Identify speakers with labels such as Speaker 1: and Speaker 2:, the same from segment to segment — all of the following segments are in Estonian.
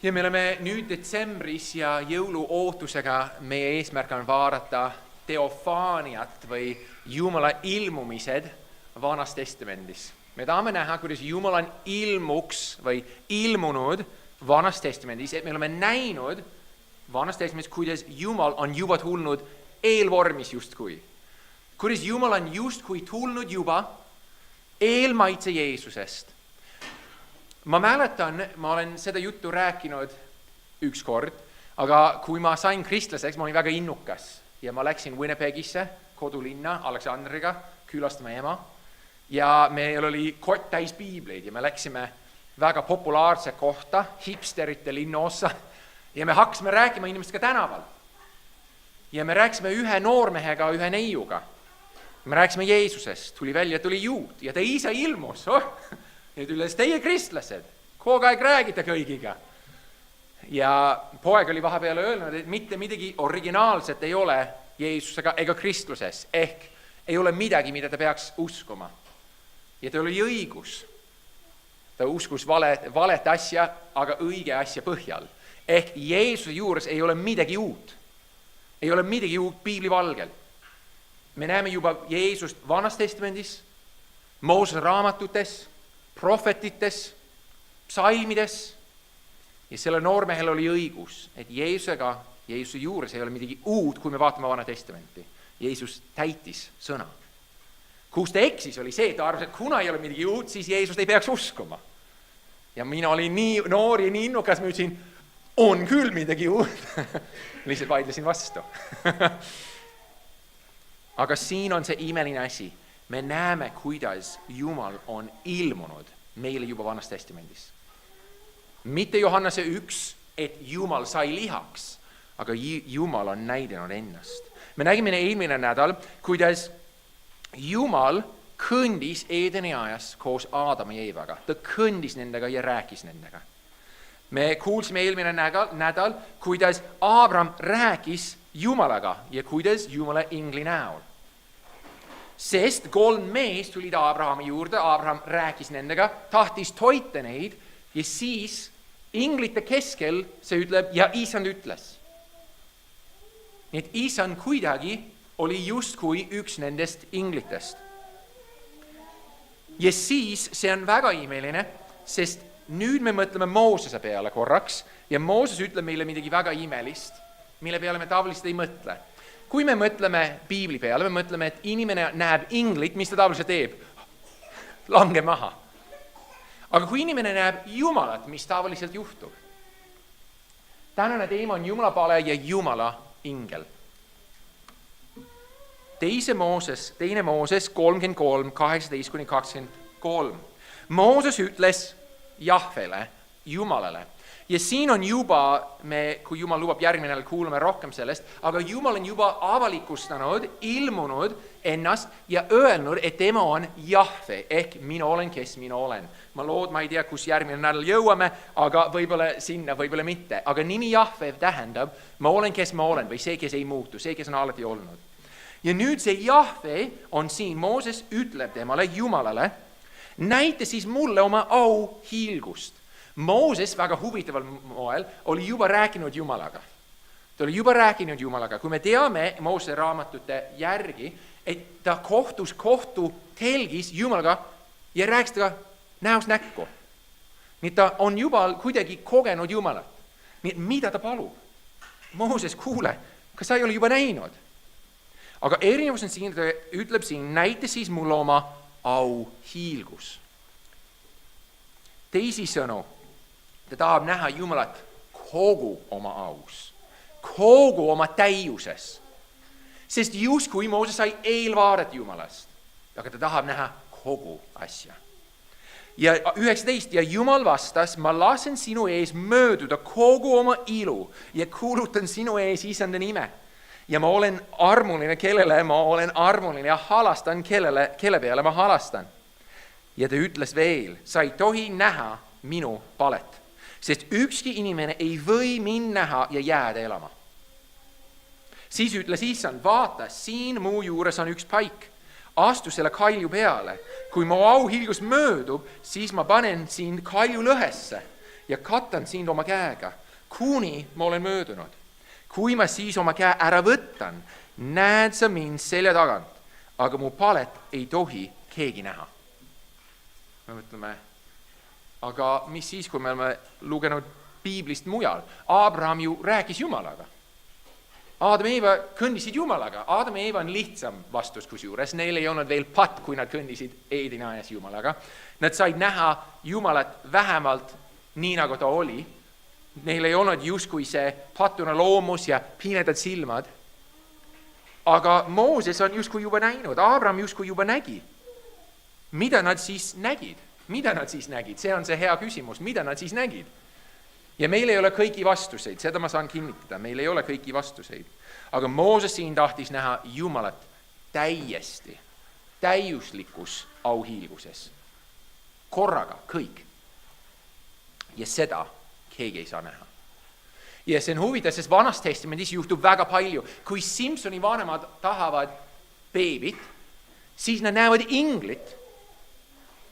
Speaker 1: Ja me oleme nüüd detsembris ja jõuluootusega meie eesmärk on vaadata teofaaniat või Jumala ilmumised Vanas Testamendis. Me tahame näha, kuidas Jumal on ilmuks või ilmunud Vanas Testamendis, et me oleme näinud Vanas Testamendis, kuidas Jumal on juba tulnud eelvormis justkui. Kuidas Jumal on justkui tulnud juba eelmaitse Jeesusest. Ma mäletan, ma olen seda juttu rääkinud üks kord, aga kui ma sain kristlaseks, ma olin väga innukas ja ma läksin Winnipegisse, kodulinna Aleksandriga, külastama ema ja meil oli kott täis piibleid ja me läksime väga populaarse kohta, hipsterite linnaossa ja me hakkasime rääkima inimestega tänaval. Ja me rääkisime ühe noormehega, ühe neiuga. Me rääkisime Jeesusest, tuli välja, tuli juut ja ta ise ilmus. Nüüd ütles, teie kristlased, kogu aeg räägite kõigiga. Ja poeg oli vahepeal öelnud, et mitte midagi originaalset ei ole Jeesusega ega kristluses. Ehk ei ole midagi, mida ta peaks uskuma. Ja ta oli õigus. Ta uskus valet asja, aga õige asja põhjal. Ehk Jeesuse juures ei ole midagi uut. Ei ole midagi uut piibli valgel. Me näeme juba Jeesust Vanas Testamendis, Moosese raamatutes, prohvetites, psalmides ja selle noormehel oli õigus, et Jeesuse juures ei ole midagi uut, kui me vaatame Vana Testamenti. Jeesus täitis sõna. Kus ta eksis, oli see, et ta arvas, et kuna ei ole midagi uut, siis Jeesust ei peaks uskuma. Ja mina olin nii noor ja nii innukas, ma ütlesin, on küll midagi uut. Lihtsalt vaidlesin vastu. Aga siin on see imeline asi. Me näeme, kuidas Jumal on ilmunud meile juba Vanas Testamendis. Mitte Johannese 1, et Jumal sai lihaks, aga Jumal on näidanud ennast. Me nägime eelmine nädal, kuidas Jumal kõndis Eedeni ajas koos Aadama ja Eevaga. Ta kõndis nendega ja rääkis nendega. Me kuulsime eelmine nädal, kuidas Abraham rääkis Jumalaga ja kuidas Jumala ingli näol. Sest 3 meest tulid Abrahami juurde, Abraham rääkis nendega, tahtis toita neid ja siis inglite keskel see ütleb ja Isand ütles. Nii et Isand kuidagi oli justkui üks nendest inglitest. Ja siis see on väga imeline, sest nüüd me mõtleme Moosese peale korraks ja Mooses ütleb meile midagi väga imelist, mille peale me tavaliselt ei mõtle. Kui me mõtleme piibli peale, me mõtleme, et inimene näeb inglit, mis ta tavaliselt teeb? Lange maha. Aga kui inimene näeb Jumalat, mis tavaliselt juhtub? Tänane teema on Jumala pale ja Jumala ingel. Teine Mooses 33, 18-23. Mooses ütles Jahvele, Jumalale. Ja siin on juba, kui Jumal lubab järgmine kuulame rohkem sellest, aga Jumal on juba avalikustanud, ilmunud ennast ja öelnud, et tema on Jahve, ehk mina olen, kes mina olen. Ma ei tea, kus järgmine nädal jõuame, aga võib-olla sinna, võib-olla mitte. Aga nimi Jahve tähendab, ma olen, kes ma olen, või see, kes ei muutu, see, kes on alati olnud. Ja nüüd see Jahve on siin, Mooses ütleb temale, Jumalale, näita siis mulle oma au hiilgust. Mooses väga huvitaval moel oli juba rääkinud Jumalaga. Ta oli juba rääkinud Jumalaga. Kui me teame Moosese raamatute järgi, et ta kohtu telgis Jumalaga ja rääkis ta näost näkku. Nii ta on juba kuidagi kogenud Jumalat. Nii mida ta palub? Mooses, kuule, kas sa ei ole juba näinud? Aga erinevus on siin, ta ütleb siin, näita siis mulle oma au hiilgus. Teisisõnu, ta tahab näha Jumalat kogu oma aus, kogu oma täiuses. Sest justkui Mooses sai eelvaadet Jumalast, aga ta tahab näha kogu asja. Ja 19, ja Jumal vastas, ma lasen sinu ees mööduda kogu oma ilu ja kuulutan sinu ees Isanda nime. Ja ma olen armuline, kellele ma olen armuline ja halastan, kelle peale ma halastan. Ja ta ütles veel, sa ei tohi näha minu palet. Sest ükski inimene ei või mind näha ja jääda elama. Siis ütles Issand, vaata, siin muu juures on üks paik. Astu selle kalju peale. Kui mu auhiilgus möödub, siis ma panen sind kalju lõhesse ja katan sind oma käega, kuni ma olen möödunud. Kui ma siis oma käe ära võtan, näed sa mind selja tagant, aga mu palet ei tohi keegi näha. Me mõtleme, aga mis siis, kui me oleme lugenud Piiblist mujal? Abraham ju rääkis Jumalaga. Aadam ja Eeva kõndisid Jumalaga. Aadam ja Eeva on lihtsam vastus kusjuures. Neil ei olnud veel patt, kui nad kõndisid Eedeni aias Jumalaga. Nad said näha Jumalat vähemalt nii, nagu ta oli. Neil ei olnud justkui see patuna loomus ja pimedad silmad. Aga Mooses on justkui juba näinud. Abraham justkui juba nägi. Mida nad siis nägid? See on see hea küsimus. Mida nad siis nägid? Ja meil ei ole kõiki vastuseid, seda ma saan kinnitada, meil ei ole kõiki vastuseid. Aga Mooses siin tahtis näha Jumalat täiesti, täiuslikus auhiilguses. Korraga, kõik. Ja seda keegi ei saa näha. Ja see on huvitav, sest Vanas Testamendis juhtub väga palju. Kui Simsoni vanemad tahavad beebit, siis nad näevad inglit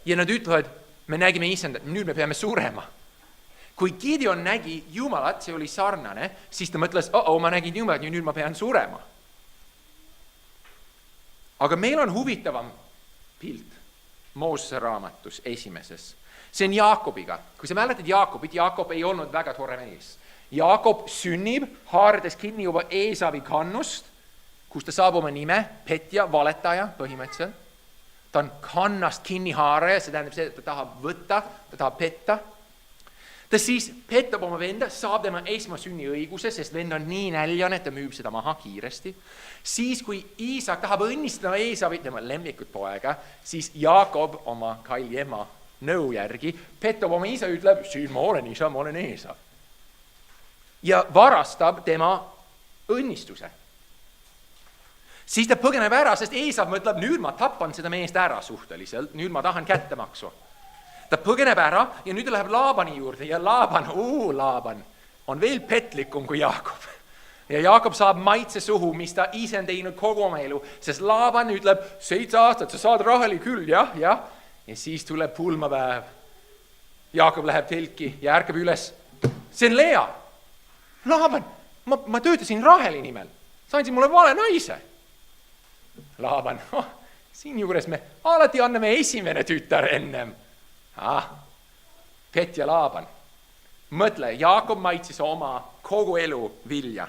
Speaker 1: ja nad ütlevad, me nägime isandat, nüüd me peame surema. Kui Gideon nägi Jumalat, see oli sarnane, siis ta mõtles, ma nägin Jumalat ja nüüd ma pean surema. Aga meil on huvitavam pilt Moosese raamatus esimeses. See on Jaakobiga. Kui sa mäletad Jaakobit, Jaakob ei olnud väga tore mees. Jaakob sünnib, haardes kinni juba Eesavi kannust, kus ta saab oma nime, petja, valetaja põhimõtteliselt. Ta on kannast kinni haaraja, see tähendab see, et ta tahab võtta, ta tahab petta. Ta siis pettab oma venda, saab tema esmasünni õiguse, sest vend on nii näljane, et ta müüb seda maha kiiresti. Siis, kui Iisak tahab õnnistada Eesavit, tema lemmikut poega, siis Jaakob oma kalli ema nõu järgi pettab oma isa, ütleb, siin ma olen isa, ma olen Eesav. Ja varastab tema õnnistuse. Siis ta põgeneb ära, sest Eesav mõtleb, nüüd ma tapan seda meest ära suhteliselt, nüüd ma tahan kättemaksu. Ta põgeneb ära ja nüüd ta läheb Laabani juurde ja Laaban on veel petlikum kui Jaakob. Ja Jaakob saab maitse suhu, mis ta ise on teinud kogu oma elu, sest Laaban ütleb, 7 aastat, sa saad rahali küll, jah. Ja siis tuleb pulmapäev. Jaakob läheb telki ja ärkab üles. See on Lea. Laaban, ma töötasin Raheli nimel. Sain mulle vale naise. Laaban, siin juures me alati anname esimene tütar ennem. Pet ja Laaban. Mõtle, Jaakob maitses oma kogu elu vilja.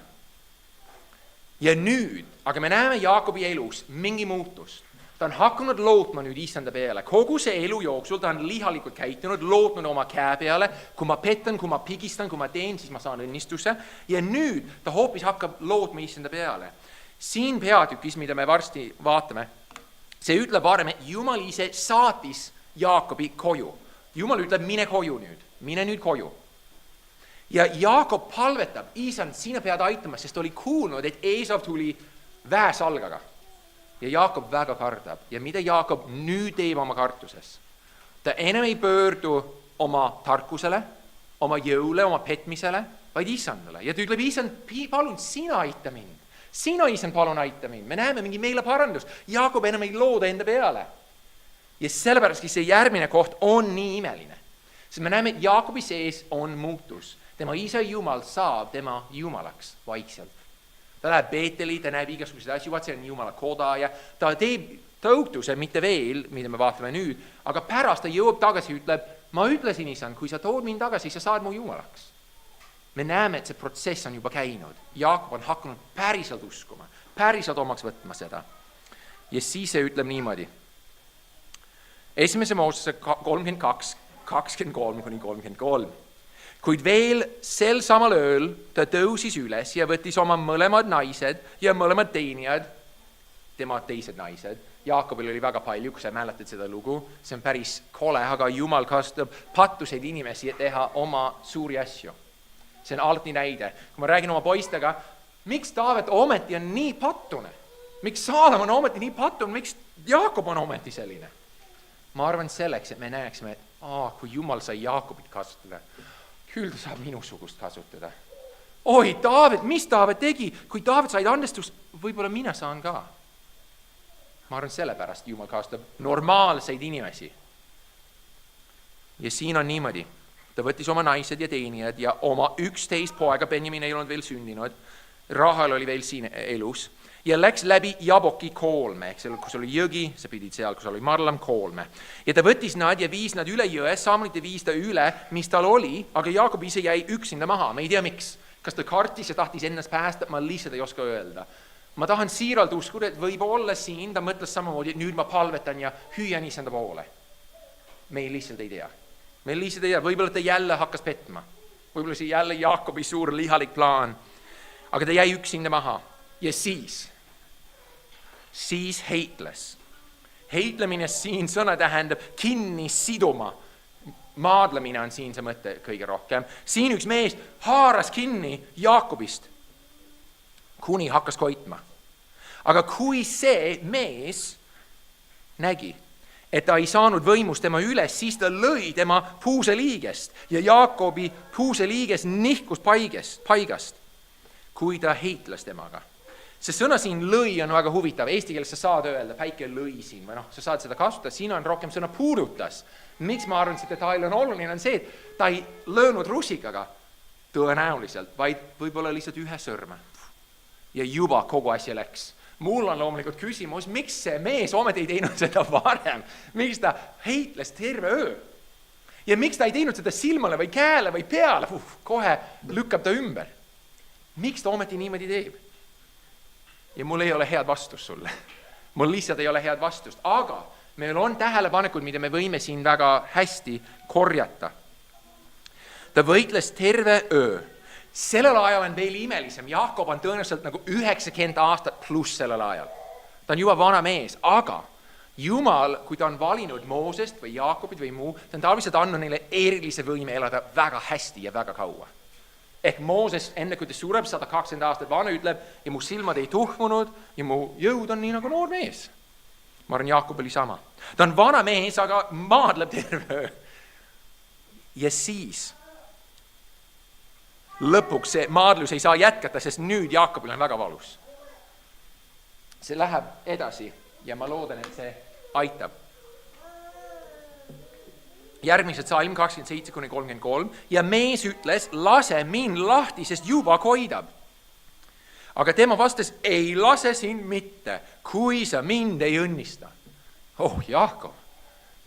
Speaker 1: Ja nüüd, aga me näeme Jaakobi elus mingi muutust. Ta on hakanud lootma nüüd isanda peale. Kogu see elu jooksul ta on lihalikult käitunud, lootnud oma käe peale. Kui ma petan, kui ma pigistan, kui ma teen, siis ma saan õnnistuse. Ja nüüd ta hoopis hakkab lootma isanda peale. Siin peatükis, mida me varsti vaatame, see ütleb varem, et Jumal ise saatis Jaakobi koju. Jumal ütleb, mine koju nüüd, mine nüüd koju. Ja Jaakob palvetab, isand, sina pead aitama, sest oli kuulnud, et Eesav tuli väesalgaga. Ja Jaakob väga kardab. Ja mida Jaakob nüüd teeb oma kartuses? Ta enam ei pöördu oma tarkusele, oma jõule, oma petmisele, vaid isandale. Ja ta ütleb, isand, palun, sina aita mind. Sina, isand, palun aita mind. Me näeme mingi meile parandus. Jaakob enam ei looda enda peale. Ja sellepärast see järgmine koht on nii imeline. Sest me näeme, et Jaakobi sees on muutus. Tema isa Jumal saab tema Jumalaks vaikselt. Ta läheb Beeteli, ta näeb igasuguseid asju, see on Jumala koda ja ta teeb tõutuse, mitte veel, mida me vaatame nüüd, aga pärast ta jõuab tagasi ja ütleb, ma ütlesin, isand, kui sa tood mind tagasi, sa saad mu Jumalaks. Me näeme, et see protsess on juba käinud. Jaakob on hakanud päriselt uskuma, päriselt omaks võtma seda. Ja siis see ütleb niimoodi. Esimese Moosese 32, 23-33. Kuid veel sel samal ööl ta tõusis üles ja võttis oma mõlemad naised ja mõlemad teenijad, tema teised naised. Jaakobil oli väga palju, kui sa mäletad seda lugu. See on päris kole, aga Jumal kasutab pattuseid inimesi, et teha oma suuri asju. See on alati näide. Kui ma räägin oma poistega, miks Taavet ometi on nii pattune? Miks Saalem on ometi nii pattune? Miks Jaakob on ometi selline? Ma arvan selleks, et me näeksime, et kui Jumal sai Jaakobit kasutada, küll ta saab minusugust kasutada. Oi, Taavet, mis Taavet tegi? Kui Taavet said andestust, võib-olla mina saan ka. Ma arvan sellepärast, Jumal kasutab normaalseid inimesi. Ja siin on niimoodi. ta võttis oma naised ja teenijad ja oma 11 poega, Benjamin ei olnud veel sündinud, Rahal oli veel siin elus, ja läks läbi Jaboki koolme, ehk seal, kus oli jõgi, sa pidid seal, kus oli marlam, koolme. Ja ta võttis nad ja viis nad üle jõe, samuti viis ta üle, mis tal oli, aga Jaakob ise jäi üksinda maha, me ei tea miks. Kas ta kartis ja tahtis ennast päästa, ma lihtsalt ei oska öelda. Ma tahan siiralt uskuda, et võib olla siin, ta mõtles samamoodi, et nüüd ma palvetan ja hüüan issanda poole. Me lihtsalt ei tea. Me lihtsalt ei tea, võib-olla ta jälle hakkas petma. Võib-olla see jälle Jaakobi suur lihalik plaan. Aga ta jäi üksinda maha. Ja siis heitles. Heitlemine siin sõna tähendab kinni siduma. Maadlemine on siin see mõte kõige rohkem. Siin üks mees haaras kinni Jaakobist, kuni hakkas koitma. Aga kui see mees nägi, et ta ei saanud võimust tema üles, siis ta lõi tema puuseliigest ja Jaakobi puuseliiges nihkus paigast, kui ta heitles temaga. See sõna siin lõi on väga huvitav. Eesti keeles sa saad öelda, päike lõi siin, või sa saad seda kasutada, siin on rohkem sõna puudutas. Miks ma arvan, see detail on oluline, on see, et ta ei löönud rusikaga tõenäoliselt, vaid võib-olla lihtsalt ühe sõrme. Ja juba kogu asja läks. Mul on loomulikult küsimus, miks see mees ometi ei teinud seda varem? Miks ta heitles terve öö? Ja miks ta ei teinud seda silmale või käele või peale? Kohe lükkab ta ümber. Miks ta ometi niimoodi teeb? Ja mul ei ole head vastust sulle. Mul lihtsalt ei ole head vastust. Aga meil on tähelepanekud, mida me võime siin väga hästi korjata. Ta võitles terve öö. Sellel ajal on veel imelisem. Jaakob on tõenäoliselt nagu 90 aastat pluss sellel ajal. Ta on juba vana mees, aga Jumal, kui ta on valinud Moosest või Jaakobit või muu, ta on tavaliselt andnud neile erilise võime elada väga hästi ja väga kaua. Ehk Mooses, enne kui ta sureb, 120 aastat vana ütleb, ja mu silmad ei tuhmunud ja mu jõud on nii nagu noor mees. Ma arvan, Jaakob oli sama. Ta on vana mees, aga maadleb terve öö. Ja siis lõpuks see maadlus ei saa jätkata, sest nüüd Jaakobil on väga valus. See läheb edasi ja ma loodan, et see aitab. Järgmised salm 27-33 ja mees ütles, lase mind lahti, sest juba koidab. Aga tema vastas, ei lase sind mitte, kui sa mind ei õnnista. Oh, Jaakob,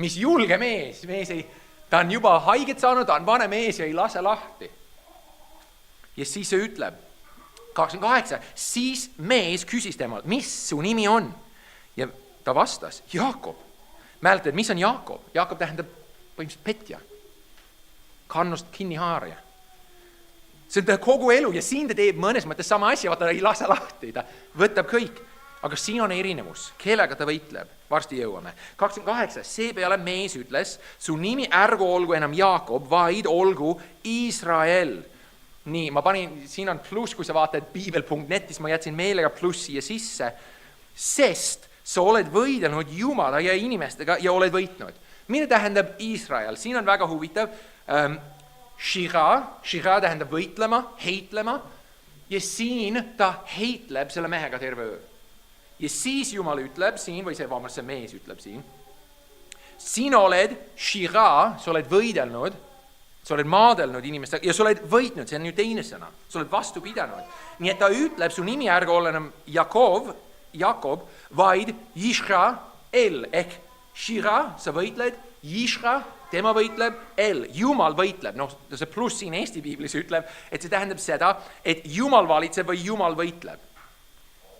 Speaker 1: mis julge mees ei, ta on juba haiget saanud, ta on vana mees ja ei lase lahti. Ja siis see ütleb, 28, siis mees küsis temalt, mis su nimi on? Ja ta vastas, Jaakob. Mäletad, mis on Jaakob? Jaakob tähendab põhimõtteliselt petja, kannust kinni haarja. See on ta kogu elu ja siin ta teeb mõnes mõttes sama asja, vaata ta ei lase lahti, ta võtab kõik. Aga siin on erinevus, kellega ta võitleb, varsti jõuame. 28, seepeale mees ütles, su nimi ärgu olgu enam Jaakob, vaid olgu Iisrael. Nii, ma panin, siin on pluss, kui sa vaatad piibel.netis, ma jätsin meelega plussi ja sisse, sest sa oled võidelnud Jumala ja inimestega ja oled võitnud. Mida tähendab Iisrael? Siin on väga huvitav. Shira tähendab võitlema, heitlema. Ja siin ta heitleb selle mehega terve öö. Ja siis Jumal ütleb siin, või see mees ütleb siin, sina oled Shira, sa oled võidelnud, sa oled maadelnud inimestega ja sa oled võitnud, see on ju teine sõna. Sa oled vastu pidanud. Nii et ta ütleb, su nimi ärgu ole enam Jakob, vaid Yisrael ehk Shira, sa võitled, Yishra, tema võitleb, Jumal võitleb. See pluss siin Eesti piiblis ütleb, et see tähendab seda, et Jumal valitseb või Jumal võitleb.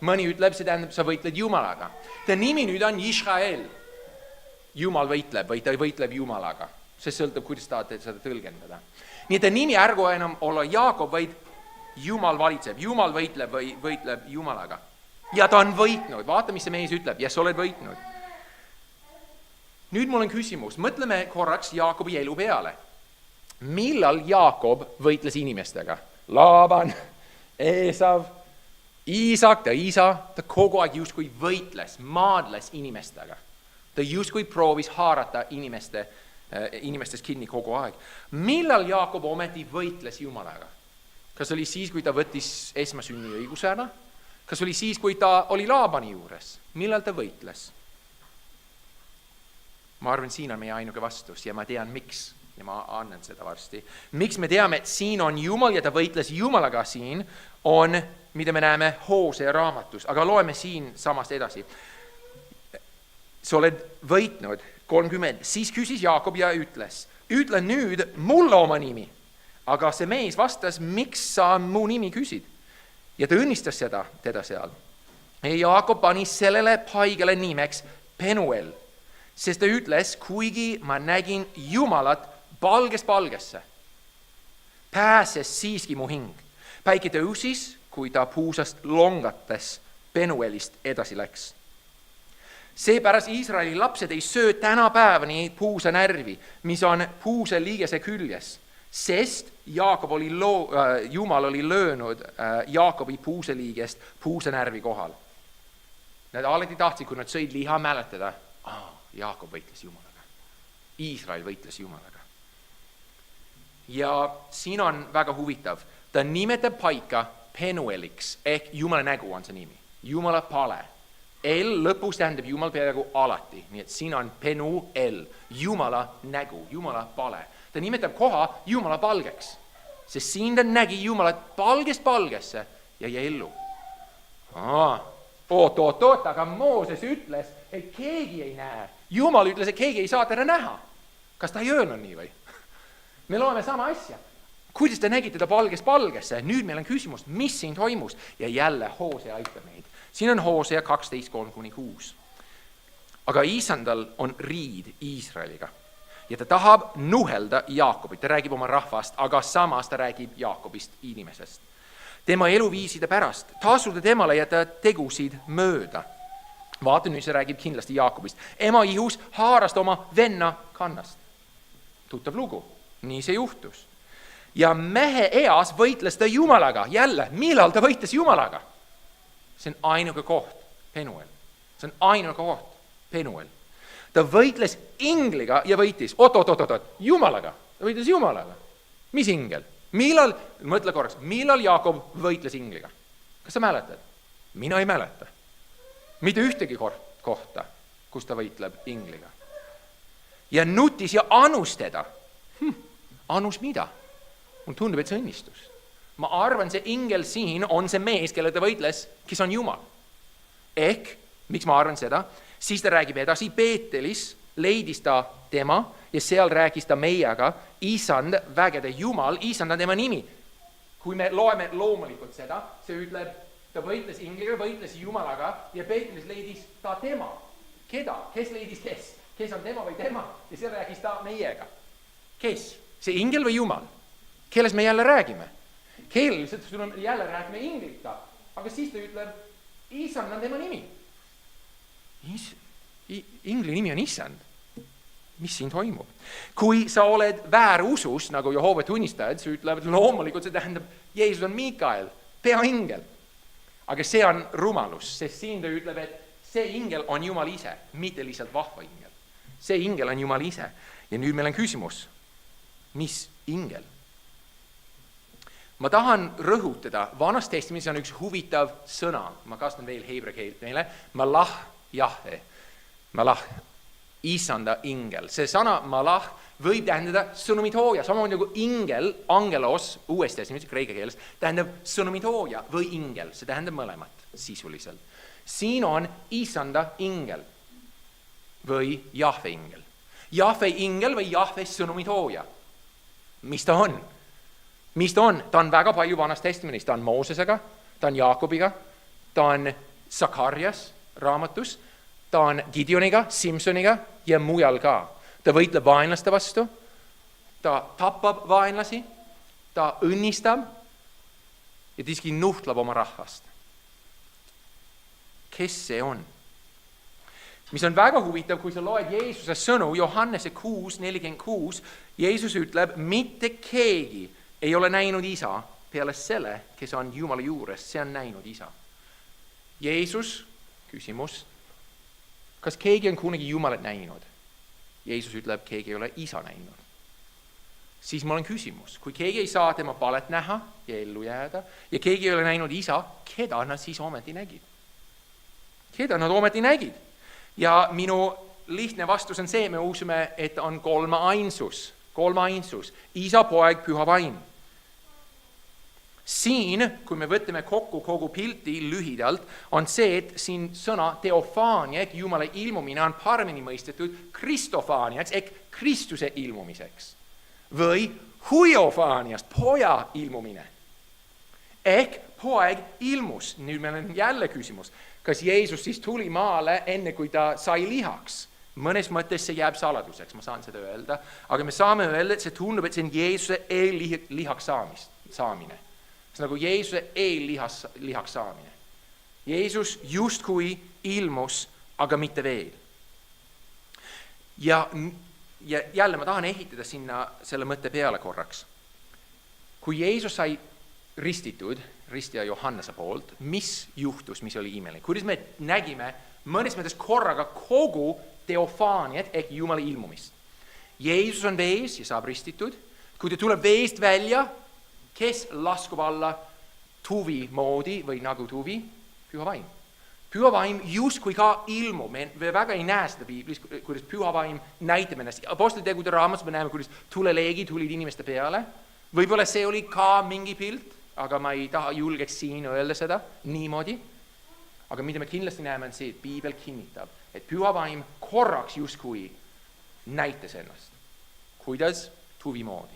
Speaker 1: Mõni ütleb, see tähendab, sa võitled Jumalaga. Ta nimi nüüd on Yisrael. Jumal võitleb või ta võitleb Jumalaga. See sõltub, kuidas tahate seda tõlgendada. Nii et ta nimi ärgu enam olla Jaakob, vaid Jumal valitseb. Jumal võitleb või võitleb Jumalaga. Ja ta on võitnud. Vaata, mis see mees ütleb. Ja sa oled võitnud. Nüüd mul on küsimus. Mõtleme korraks Jaakobi elu peale. Millal Jaakob võitles inimestega? Laaban, Eesav, Iisak, ta isa, ta kogu aeg justkui võitles, maadles inimestega. Ta justkui proovis haarata inimestest kinni kogu aeg. Millal Jaakob ometi võitles Jumalaga? Kas oli siis, kui ta võttis esmasünni õiguse ära? Kas oli siis, kui ta oli Laabani juures? Millal ta võitles? Ma arvan, siin on meie ainuke vastus ja ma tean, miks. ja ma annan seda varsti. Miks me teame, et siin on Jumal ja ta võitles Jumalaga siin, on, mida me näeme Hosea raamatus, aga loeme siin samast edasi. Sa oled võitnud 30, siis küsis Jaakob ja ütles, ütle nüüd mulle oma nimi. Aga see mees vastas, miks sa mu nimi küsid? Ja ta õnnistas teda seal. Ja Jaakob pani sellele paigale nimeks Penuel, sest ta ütles, kuigi ma nägin Jumalat palgesse, pääses siiski mu hing. Päike tõusis, kui ta puusast longates Penuelist edasi läks. Seepärast Iisraeli lapsed ei söö tänapäevani puusanärvi, mis on puuse liigese küljes, sest Jumal oli löönud Jaakobi puuseliigest puusanärvi kohal. Nad alati tahtsid, kui nad sõid liha, mäletada, Jaakob võitles Jumalaga. Iisrael võitles Jumalaga. Ja siin on väga huvitav. Ta nimetab paika Penueliks, ehk Jumala nägu on see nimi. Jumala pale. El lõpus tähendab Jumal peaaegu alati. Nii et siin on Penuel, Jumala nägu, Jumala pale. Ta nimetab koha Jumala palgeks, sest siin ta nägi Jumalat palgesse ja jäi ellu. Oot, aga Mooses ütles, et keegi ei näe. Jumal ütles, et keegi ei saa teda näha. Kas ta ei öelnud nii või? Me loeme sama asja. Kuidas ta nägi teda palgesse? Nüüd meil on küsimus, mis siin toimus? Ja jälle Hosea aitab meid. Siin on Hosea 12:3-6. Aga Isandal on riid Iisraeliga. Ja ta tahab nuhelda Jaakobit. Ta räägib oma rahvast, aga samas ta räägib Jaakobist inimesest. Tema eluviiside pärast, tasuda temale ja ta tegusid mööda. Vaata, nüüd see räägib kindlasti Jaakobist. Ema ihus haarast oma venna kannast. Tuttav lugu, nii see juhtus. Ja mehe eas võitles ta Jumalaga. Jälle, millal ta võitles Jumalaga? See on ainuke koht, Penuel. See on ainuke koht, Penuel. Ta võitles ingliga ja võitis. Jumalaga. Ta võitles Jumalaga. Mis ingel? Mõtle korraks, millal Jaakob võitles ingliga? Kas sa mäletad? Mina ei mäleta. Mitte ühtegi kohta, kus ta võitleb ingliga. Ja nutis ja anus teda. Anus mida? Mul tundub, et see õnnistus. Ma arvan, see ingel siin on see mees, kelle ta võitles, kes on Jumal. Ehk, miks ma arvan seda? Siis ta räägib edasi, Beetelis leidis ta tema ja seal räägis ta meiega, Isand, vägede Jumal, Isand on tema nimi. Kui me loeme loomulikult seda, see ütleb, ta võitles ingliga, võitles Jumalaga ja Beetelis leidis ta tema. Keda? Kes leidis kes? Kes on tema või tema? Ja seal räägis ta meiega. Kes? See ingel või Jumal? Kelles me jälle räägime? Keeleliselt jälle räägime inglita, aga siis ta ütleb, Isand on tema nimi. Ingli nimi on Isand. Mis siin toimub? Kui sa oled väärusus, nagu Jehoova tunnistajad, sa ütlevad, loomulikult see tähendab, Jeesus on Mikael, peaingel. Aga see on rumalus, sest siin ta ütleb, et see ingel on Jumal ise, mitte lihtsalt vahva ingel. See ingel on Jumal ise. Ja nüüd meil on küsimus, mis ingel? Ma tahan rõhutada, Vanas Testamendis on üks huvitav sõna, ma kasutan veel heebrea keelt meile, malach Jahve, malach, Isanda ingel. See sõna malach võib tähendada sõnumitooja, samamoodi nagu ingel, angelos, uues testamendis, kreeka keeles, tähendab sõnumitooja või ingel, see tähendab mõlemat sisuliselt. Siin on Isanda ingel või Jahve ingel. Jahve ingel või Jahve sõnumitooja. Mis ta on? Mis ta on? Ta on väga palju Vanas testamendis. Ta on Moosesega, ta on Jaakobiga, ta on Sakarias raamatus, ta on Gideoniga, Simsoniga ja mujal ka. Ta võitleb vaenlaste vastu, ta tapab vaenlasi, ta õnnistab ja tiski nuhtleb oma rahvast. Kes see on? Mis on väga huvitav, kui sa loed Jeesuse sõnu, Johannese 6:46, Jeesus ütleb, mitte keegi ei ole näinud isa peale selle, kes on Jumala juures, see on näinud isa. Jeesus, küsimus, kas keegi on kunagi Jumalat näinud? Jeesus ütleb, keegi ei ole isa näinud. Siis mul on küsimus, kui keegi ei saa tema palet näha ja ellu jääda ja keegi ei ole näinud isa, keda nad siis ometi nägid? Keda nad ometi nägid? Ja minu lihtne vastus on see, me usume, et on kolma ainsus. kolmainsus, isa, poeg, püha vaim. Siin, kui me võtame kokku kogu pilti lühidalt, on see, et siin sõna teofaania, ehk Jumala ilmumine on paremini mõistetud kristofaaniaks, ehk Kristuse ilmumiseks. Või huiofaaniast, poja ilmumine. Ehk poeg ilmus. Nüüd meil on jälle küsimus, kas Jeesus siis tuli maale enne, kui ta sai lihaks? Mõnes mõttes see jääb saladuseks, ma saan seda öelda, aga me saame öelda, et see tundub, et see on Jeesuse lihaks saamine. See on nagu Jeesuse lihaks saamine. Jeesus justkui ilmus, aga mitte veel. Ja jälle ma tahan ehitada sinna selle mõtte peale korraks. Kui Jeesus sai ristitud, ristija Johannese poolt, mis juhtus, mis oli imelik? Kuidas me nägime mõnes mõttes korraga kogu teofaaniat ehk Jumala ilmumist. Jeesus on vees ja saab ristitud. Kui ta tuleb veest välja, kes laskub alla tuvi moodi või nagu tuvi? Püha vaim. Püha vaim justkui ka ilmub. Me väga ei näe seda Piiblis, kuidas püha vaim näitab ennast. Apostlitegude raamatus me näeme, kuidas tuleleegi tulid inimeste peale. Võib-olla see oli ka mingi pilt, aga ma ei taha julgeks siin öelda seda niimoodi. Aga mida me kindlasti näeme on see, et Piibel kinnitab, et püha vaim korraks justkui näitas ennast. Kuidas? Tuvi moodi.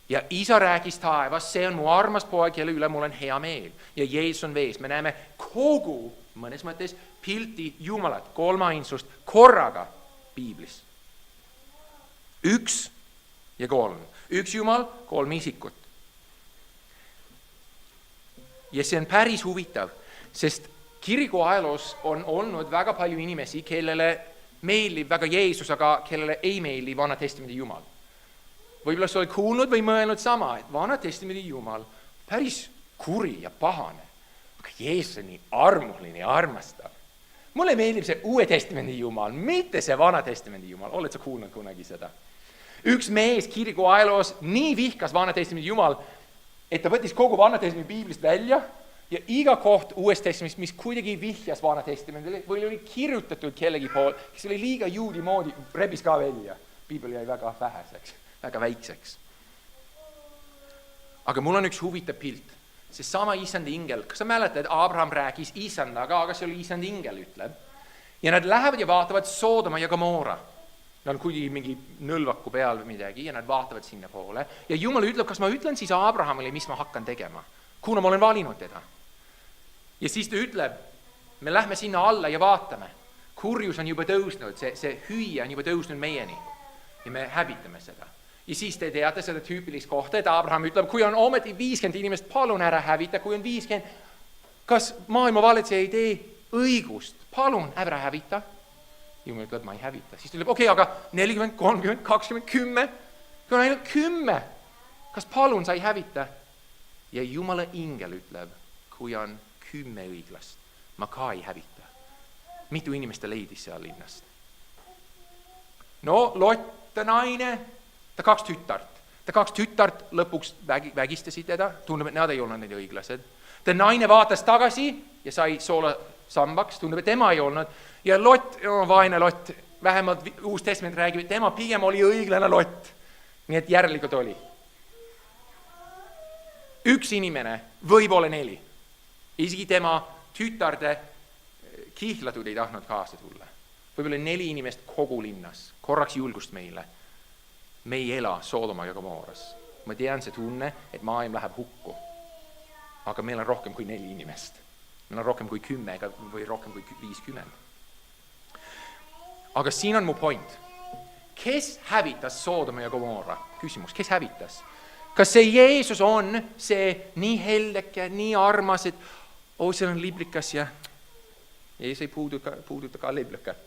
Speaker 1: Ja isa rääkis taevas, see on mu armas poeg, kelle üle mul on hea meel. Ja Jeesus on vees. Me näeme kogu, mõnes mõttes, pilti Jumalat, kolmainsust korraga Piiblis. 1 ja 3. 1 Jumal, 3 isikut. Ja see on päris huvitav, sest kiriku ajaloos on olnud väga palju inimesi, kellele meeldib väga Jeesus, aga kellele ei meeldi Vana Testamendi Jumal. Võib-olla sa oled kuulnud või mõelnud sama, et Vana Testamendi Jumal päris kuri ja pahane, aga Jeesus on nii armuline ja armastav. Mulle meeldib see Uue Testamendi Jumal, mitte see Vana Testamendi Jumal. Oled sa kuulnud kunagi seda? Üks mees kiriku ajaloos nii vihkas Vana Testamendi Jumal, et ta võttis kogu Vana Testamendi Piiblist välja ja iga koht Uuest Testamendist, mis kuidagi vihjas Vana Testamendile või oli kirjutatud kellegi pool, kes oli liiga juudi moodi, rebis ka välja. Piibel jäi väga väheseks, väga väikseks. Aga mul on üks huvitav pilt. See sama isand ingel, kas sa mäletad, et Abraham rääkis isandaga, aga see oli isand ingel, ütleb. Ja nad lähevad ja vaatavad Soodoma ja Gomorra. Nad on kuidagi mingi nõlvaku peal või midagi ja nad vaatavad sinna poole. Ja Jumal ütleb, kas ma ütlen siis Abrahamile, mis ma hakkan tegema, kuna ma olen valinud teda. Ja siis ta ütleb, me lähme sinna alla ja vaatame. Kurjus on juba tõusnud, see hüüa on juba tõusnud meieni. Ja me häbitame seda. Ja siis te teate seda tüüpilist kohta, et Abraham ütleb, kui on ometi 50 inimest, palun ära hävita, kui on 50, kas maailma valitseja ei tee õigust, palun ära hävita. Jumal ütleb, ma ei hävita. Siis ta ütleb, okei, aga 40, 30, 20, 10, kui on ainult 10, kas palun sa ei hävita? Ja Jumala ingel ütleb, kui on 10 õiglast, ma ka ei hävita. Mitu inimeste leidis seal linnast? No, Lot, ta naine, ta 2 tütart. Ta 2 tütart lõpuks vägistasid teda, tundub, et nad ei olnud need õiglased. Ta naine vaatas tagasi ja sai soola sambaks, tundub, et tema ei olnud. Ja Lot, vaene Lot, vähemalt Uus Testament räägib, et tema pigem oli õiglane Lot. Nii et järelikult oli. 1 inimene, võib-olla 4. Isegi tema tütarde kihlatud ei tahtnud kaasa tulla. Võib-olla 4 inimest kogu linnas, korraks julgust meile. Me ei ela Soodoma ja Gomorras. Ma tean see tunne, et maailm läheb hukku. Aga meil on rohkem kui 4 inimest. Meil on rohkem kui 10 või rohkem kui 50. Aga siin on mu point. Kes hävitas Soodoma ja Gomorra? Küsimus, kes hävitas? Kas see Jeesus on see nii heldeke, nii armas, et seal on liblikas ja Jeesus ei puuduta ka liblikat.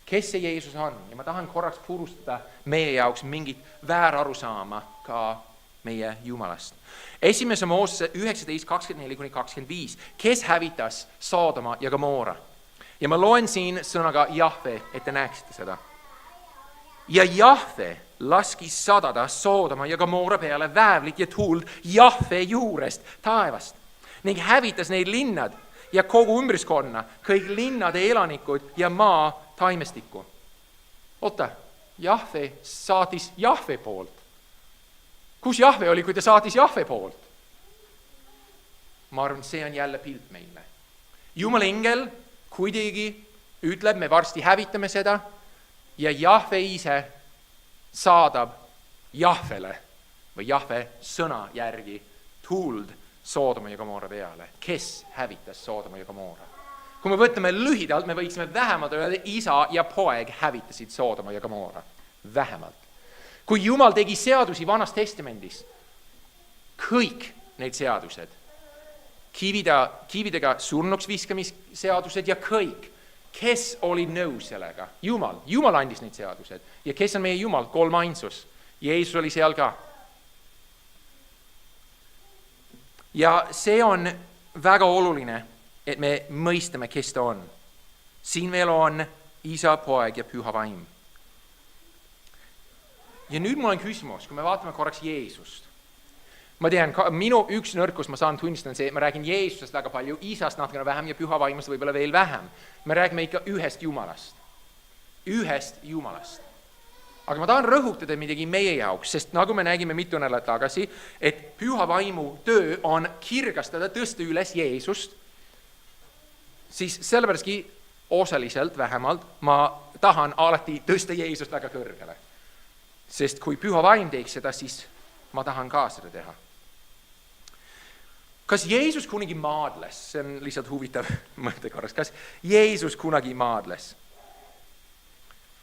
Speaker 1: Kes see Jeesus on? Ja ma tahan korraks purustada meie jaoks mingit väärarusaama ka meie Jumalast. 1. Moosese 19:24-25. Kes hävitas Soodoma ja Gomorra? Ja ma loen siin sõnaga Jahve, et te näeksite seda. Ja Jahve laskis sadada Soodoma ja Gomorra peale väävlit ja tuuld Jahve juurest taevast ning hävitas neid linnad ja kogu ümbriskonna, kõik linnade elanikud ja maa taimestikku. Oota, Jahve saatis Jahve poolt. Kus Jahve oli, kui ta saatis Jahve poolt? Ma arvan, see on jälle pilt meile. Jumala ingel kuidagi ütleb, me varsti hävitame seda ja Jahve ise saadab Jahvele või Jahve sõna järgi tuuld Soodoma ja Gomorra peale. Kes hävitas Soodoma ja Gomorra? Kui me võtame lühidalt, me võiksime vähemalt öelda, isa ja poeg hävitasid Soodoma ja Gomorra. Vähemalt. Kui Jumal tegi seadusi Vanas Testamendis, kõik need seadused, kividega surnuks viskamisseadused ja kõik, kes oli nõus sellega? Jumal. Jumal andis neid seadused. Ja kes on meie Jumal? Kolmainsus. Jeesus oli seal ka. Ja see on väga oluline, et me mõistame, kes ta on. Siin veel on isa, poeg ja püha vaim. Ja nüüd mul on küsimus, kui me vaatame korraks Jeesust. Ma tean, minu üks nõrkus, ma saan tunnistada see, ma räägin Jeesusest väga palju, isast natukene vähem ja püha vaimust võib-olla veel vähem. Me räägime ikka ühest Jumalast. Ühest Jumalast. Aga ma tahan rõhutada midagi meie jaoks, sest nagu me nägime mitu nädalat tagasi, et püha vaimu töö on kirgastada, tõsta üles Jeesust, siis sellepäraski osaliselt vähemalt ma tahan alati tõsta Jeesust väga kõrgele. Sest kui püha vaim teeks seda, siis ma tahan ka seda teha. Kas Jeesus kunagi maadles? See on lihtsalt huvitav mõte korraks. Kas Jeesus kunagi maadles?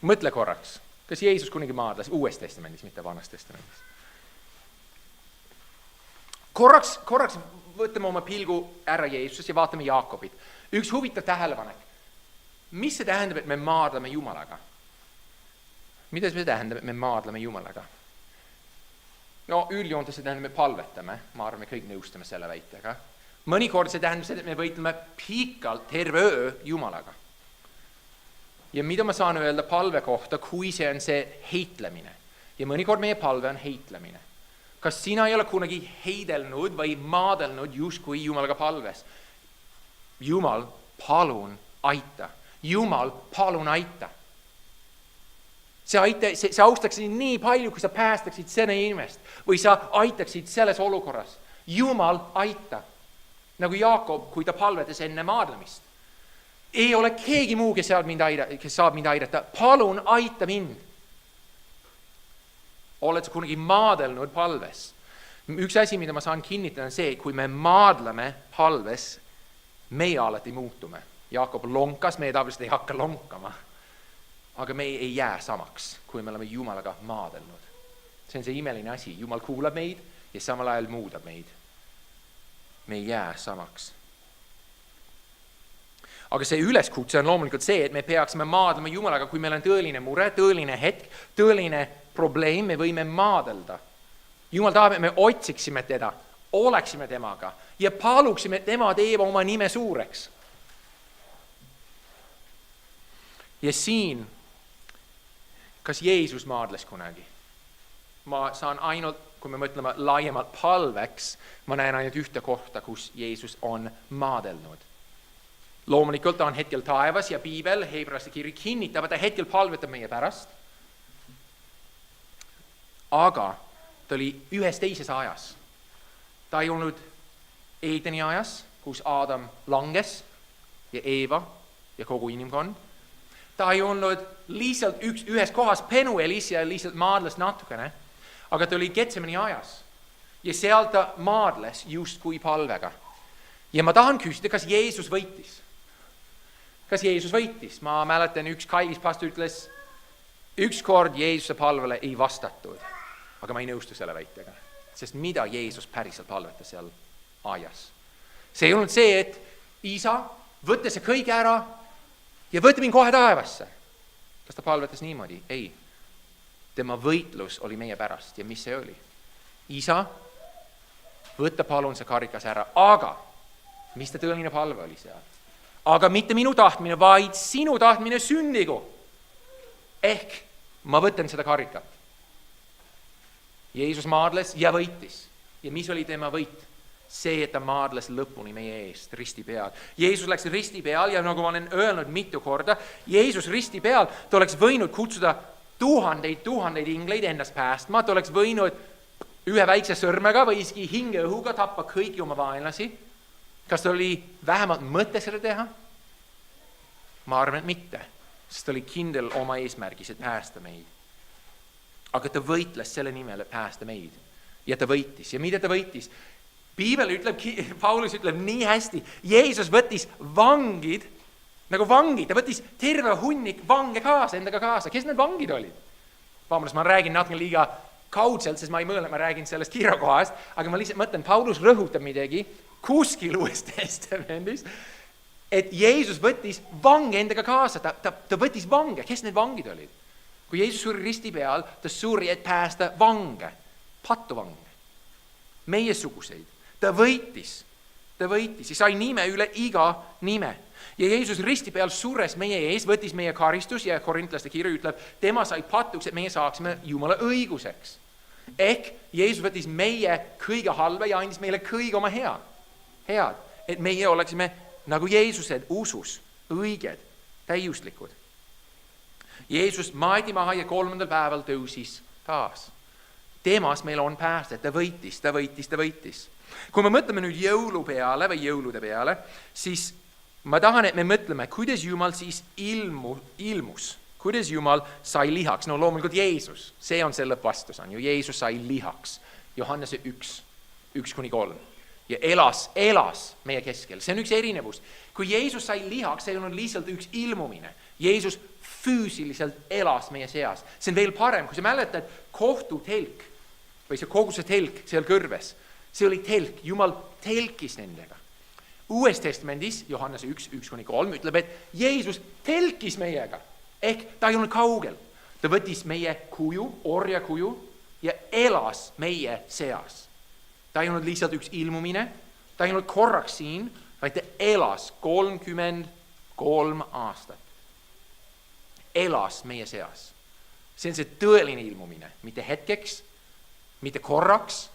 Speaker 1: Mõtle korraks. Kas Jeesus kunagi maadles Uues Testamendis, mitte Vanas Testamendis? Korraks võtame oma pilgu ära Jeesusest ja vaatame Jaakobit. Üks huvitav tähelepanek. Mis see tähendab, et me maadleme Jumalaga? Mida see tähendab, et me maadleme Jumalaga? No üldjoontes see tähendab, me palvetame. Ma arvan, me kõik nõustame selle väitega. Mõnikord see tähendab seda, et me võitleme pikalt terve öö Jumalaga. Ja mida ma saan öelda palve kohta, kui see on see heitlemine? Ja mõnikord meie palve on heitlemine. Kas sina ei ole kunagi heidelnud või maadelnud just kui Jumalaga palves? Jumal, palun aita. Jumal, palun aita. See austaksid nii palju, kui sa päästaksid selle inimest või sa aitaksid selles olukorras. Jumal, aita. Nagu Jaakob, kui ta palvetas enne maadlemist. Ei ole keegi muu, kes saab mind aidata. Palun aita mind. Oled sa kunagi maadelnud palves? Üks asi, mida ma saan kinnitada, on see, kui me maadleme palves, meie alati muutume. Jaakob lonkas, meie tavaliselt ei hakka lonkama. Aga me ei jää samaks, kui me oleme Jumalaga maadelnud. See on see imeline asi. Jumal kuulab meid ja samal ajal muudab meid. Me ei jää samaks. Aga see üleskutse on loomulikult see, et me peaksime maadlema Jumalaga, kui meil on tõeline mure, tõeline hetk, tõeline probleem, me võime maadelda. Jumal tahab, et me otsiksime teda, oleksime temaga ja paluksime, et tema teeb oma nime suureks. Ja siin, kas Jeesus maadles kunagi? Ma saan ainult, kui me mõtleme laiemalt palveks, ma näen ainult ühte kohta, kus Jeesus on maadelnud. Loomulikult ta on hetkel taevas ja piibel, heebrealaste kiri kinnitab, et ta hetkel palvetab meie pärast. Aga ta oli ühes teises ajas. Ta ei olnud Eedeni ajas, kus Aadam langes ja Eeva ja kogu inimkond. Ta ei olnud lihtsalt ühes kohas Penuelis ja lihtsalt maadles natukene, aga ta oli Getsemani ajas. Ja seal ta maadles just kui palvega. Ja ma tahan küsida, kas Jeesus võitis? Kas Jeesus võitis? Ma mäletan, üks Kailis pastor ütles, ükskord Jeesuse palvele ei vastatud, aga ma ei nõustu selle väitega. Sest mida Jeesus päriselt palvetas seal ajas? See ei olnud see, et isa, võtta see kõik ära ja võtta mind kohe taevasse. Kas ta palvetas niimoodi? Ei. Tema võitlus oli meie pärast ja mis see oli? Isa, võtta palun see karikas ära, aga mis ta tõeline palve oli seal? Aga mitte minu tahtmine, vaid sinu tahtmine sündigu. Ehk ma võtan seda karikat. Jeesus maadles ja võitis. Ja mis oli tema võit? See, et ta maadles lõpuni meie eest risti peal. Jeesus läks risti peal ja nagu ma olen öelnud mitu korda, Jeesus risti peal, ta oleks võinud kutsuda tuhandeid ingleid ennast päästma, ta oleks võinud ühe väikse sõrmega või isegi hingeõhuga tappa kõiki oma vaenlasi. Kas ta oli vähemalt mõte seda teha? Ma arvan, et mitte, sest ta oli kindel oma eesmärgis, et päästa meid. Aga ta võitles selle nimel, et päästa meid. Ja ta võitis. Ja mida ta võitis? Piibel ütleb, Paulus ütleb nii hästi, Jeesus võttis vangid, nagu vangid, ta võttis terve hunnik vange endaga kaasa. Kes need vangid olid? Vabandust, ma räägin natuke liiga kaudselt, sest ma ei mõtle, ma räägin sellest kirjakohast, aga ma lihtsalt mõtlen, Paulus rõhutab midagi kuskil Uues Testamendis, et Jeesus võttis vange endaga kaasa, ta võttis vange. Kes need vangid olid? Kui Jeesus suri risti peal, ta suri, et päästa vange, pattuvange, meiesuguseid. Ta võitis ja sai nime üle iga nime. Ja Jeesus risti peal sures meie ees, võttis meie karistus ja Korintlaste kirja ütleb, tema sai patuks, et meie saaksime Jumala õiguseks. Ehk Jeesus võttis meie kõige halva ja andis meile kõige oma head, et meie oleksime nagu Jeesused usus, õiged, täiuslikud. Jeesus maeti maha ja 3. päeval tõusis taas. Temas meil on pääste, ta võitis. Kui me mõtleme nüüd jõulu peale või jõulude peale, siis ma tahan, et me mõtleme, kuidas Jumal siis ilmus, kuidas Jumal sai lihaks. No loomulikult Jeesus, see on see lõppvastus, on ju. Jeesus sai lihaks, Johannese 1:3. Ja elas meie keskel. See on üks erinevus. Kui Jeesus sai lihaks, see on lihtsalt üks ilmumine. Jeesus füüsiliselt elas meie seas. See on veel parem, kui sa mäletad kohtutelk või see koguse telk seal kõrves. See oli telk, Jumal telkis nendega. Uues Testamendis, Johannese 1:3 ütleb, et Jeesus telkis meiega. Ehk ta ei olnud kaugel. Ta võttis meie kuju, orja kuju ja elas meie seas. Ta ei olnud lihtsalt üks ilmumine, ta ei olnud korraks siin, vaid ta elas 33 aastat. Elas meie seas. See on see tõeline ilmumine, mitte hetkeks, mitte korraks,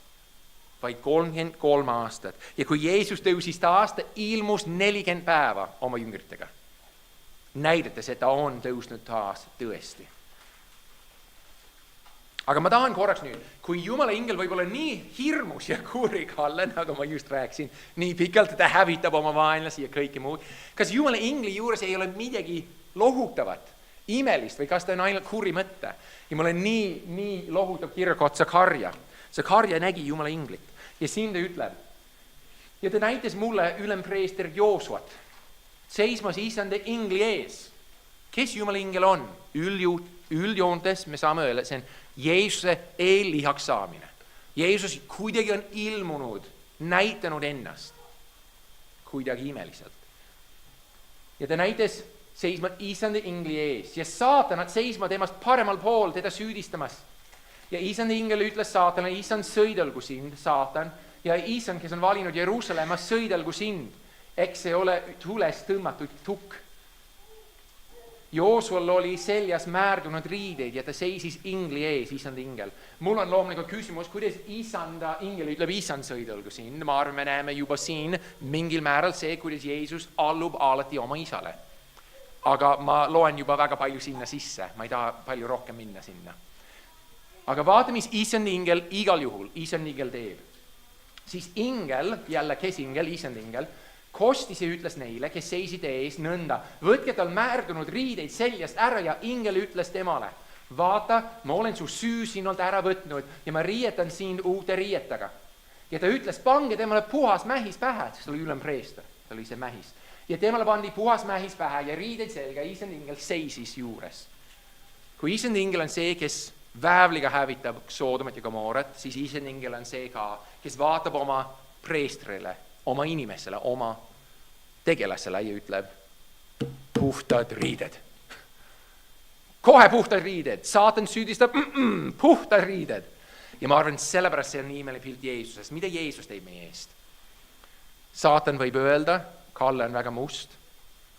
Speaker 1: vaid 33 aastat. Ja kui Jeesus tõusis taas, ta ilmus 40 päeva oma jüngritega. Näidates, et ta on tõusnud taas tõesti. Aga ma tahan korraks nüüd, kui Jumala ingel võib olla nii hirmus ja kurikalle, nagu ma just rääkisin, nii pikalt, et ta hävitab oma vaenlasi ja kõike muud. Kas Jumala ingli juures ei ole midagi lohutavat, imelist või kas ta on ainult kuri mõtte? Ja mulle nii lohutab kirjakott Sakarja. Sakarja nägi Jumala inglit ja siin ta ütleb. Ja ta näitas mulle ülempreester Joosuat, seismas Issanda ingli ees. Kes Jumala ingel on? Üldjoontes me saame öelda, see on Jeesuse eellihaks saamine. Jeesus kuidagi on ilmunud, näitanud ennast kuidagi imeliselt. Ja ta näitas seisma Issanda ingli ees ja saatanad seisma temast paremal pool teda süüdistamas. Ja Issanda ingel ütles saatanale, Issand sõidelgu sind, saatan, ja Issand, kes on valinud Jeruusalemma, sõidelgu sind. Eks see ole tules tõmmatud tukk. Joosual oli seljas määrdunud riideid ja ta seisis ingli ees, Issanda ingel. Mul on loomulikult küsimus, kuidas Issanda ingel ütleb, Issand sõidelgu sind. Ma arvan, me näeme juba siin mingil määral see, kuidas Jeesus allub alati oma isale. Aga ma loen juba väga palju sinna sisse, ma ei taha palju rohkem minna sinna. Aga vaata, mis Issanda ingel igal juhul, Issanda ingel teeb. Siis ingel, jälle kes ingel, Issanda ingel, kostis ja ütles neile, kes seisid ees nõnda, võtke tal määrdunud riideid seljast ära ja ingel ütles temale, vaata, ma olen su süü sinult ära võtnud ja ma riietan sind uute riietega. Ja ta ütles, pange temale puhas mähis pähe, sest oli ülempreester, ta oli see mähis. Ja temale pandi puhas mähis pähe ja riideid selga, Issanda ingel seisis juures. Kui Issanda ingel on see, kes väävliga hävitab Soodomat ja Gomorat, siis Issanda ingel on see ka, kes vaatab oma preestrile, oma inimesele, oma tegelasele ja ütleb, puhtad riided. Kohe puhtad riided. Saatan süüdistab, puhtad riided. Ja ma arvan, sellepärast see on nii imeline pilt Jeesusest. Mida Jeesus teeb meie eest? Saatan võib öelda, Kalle on väga must,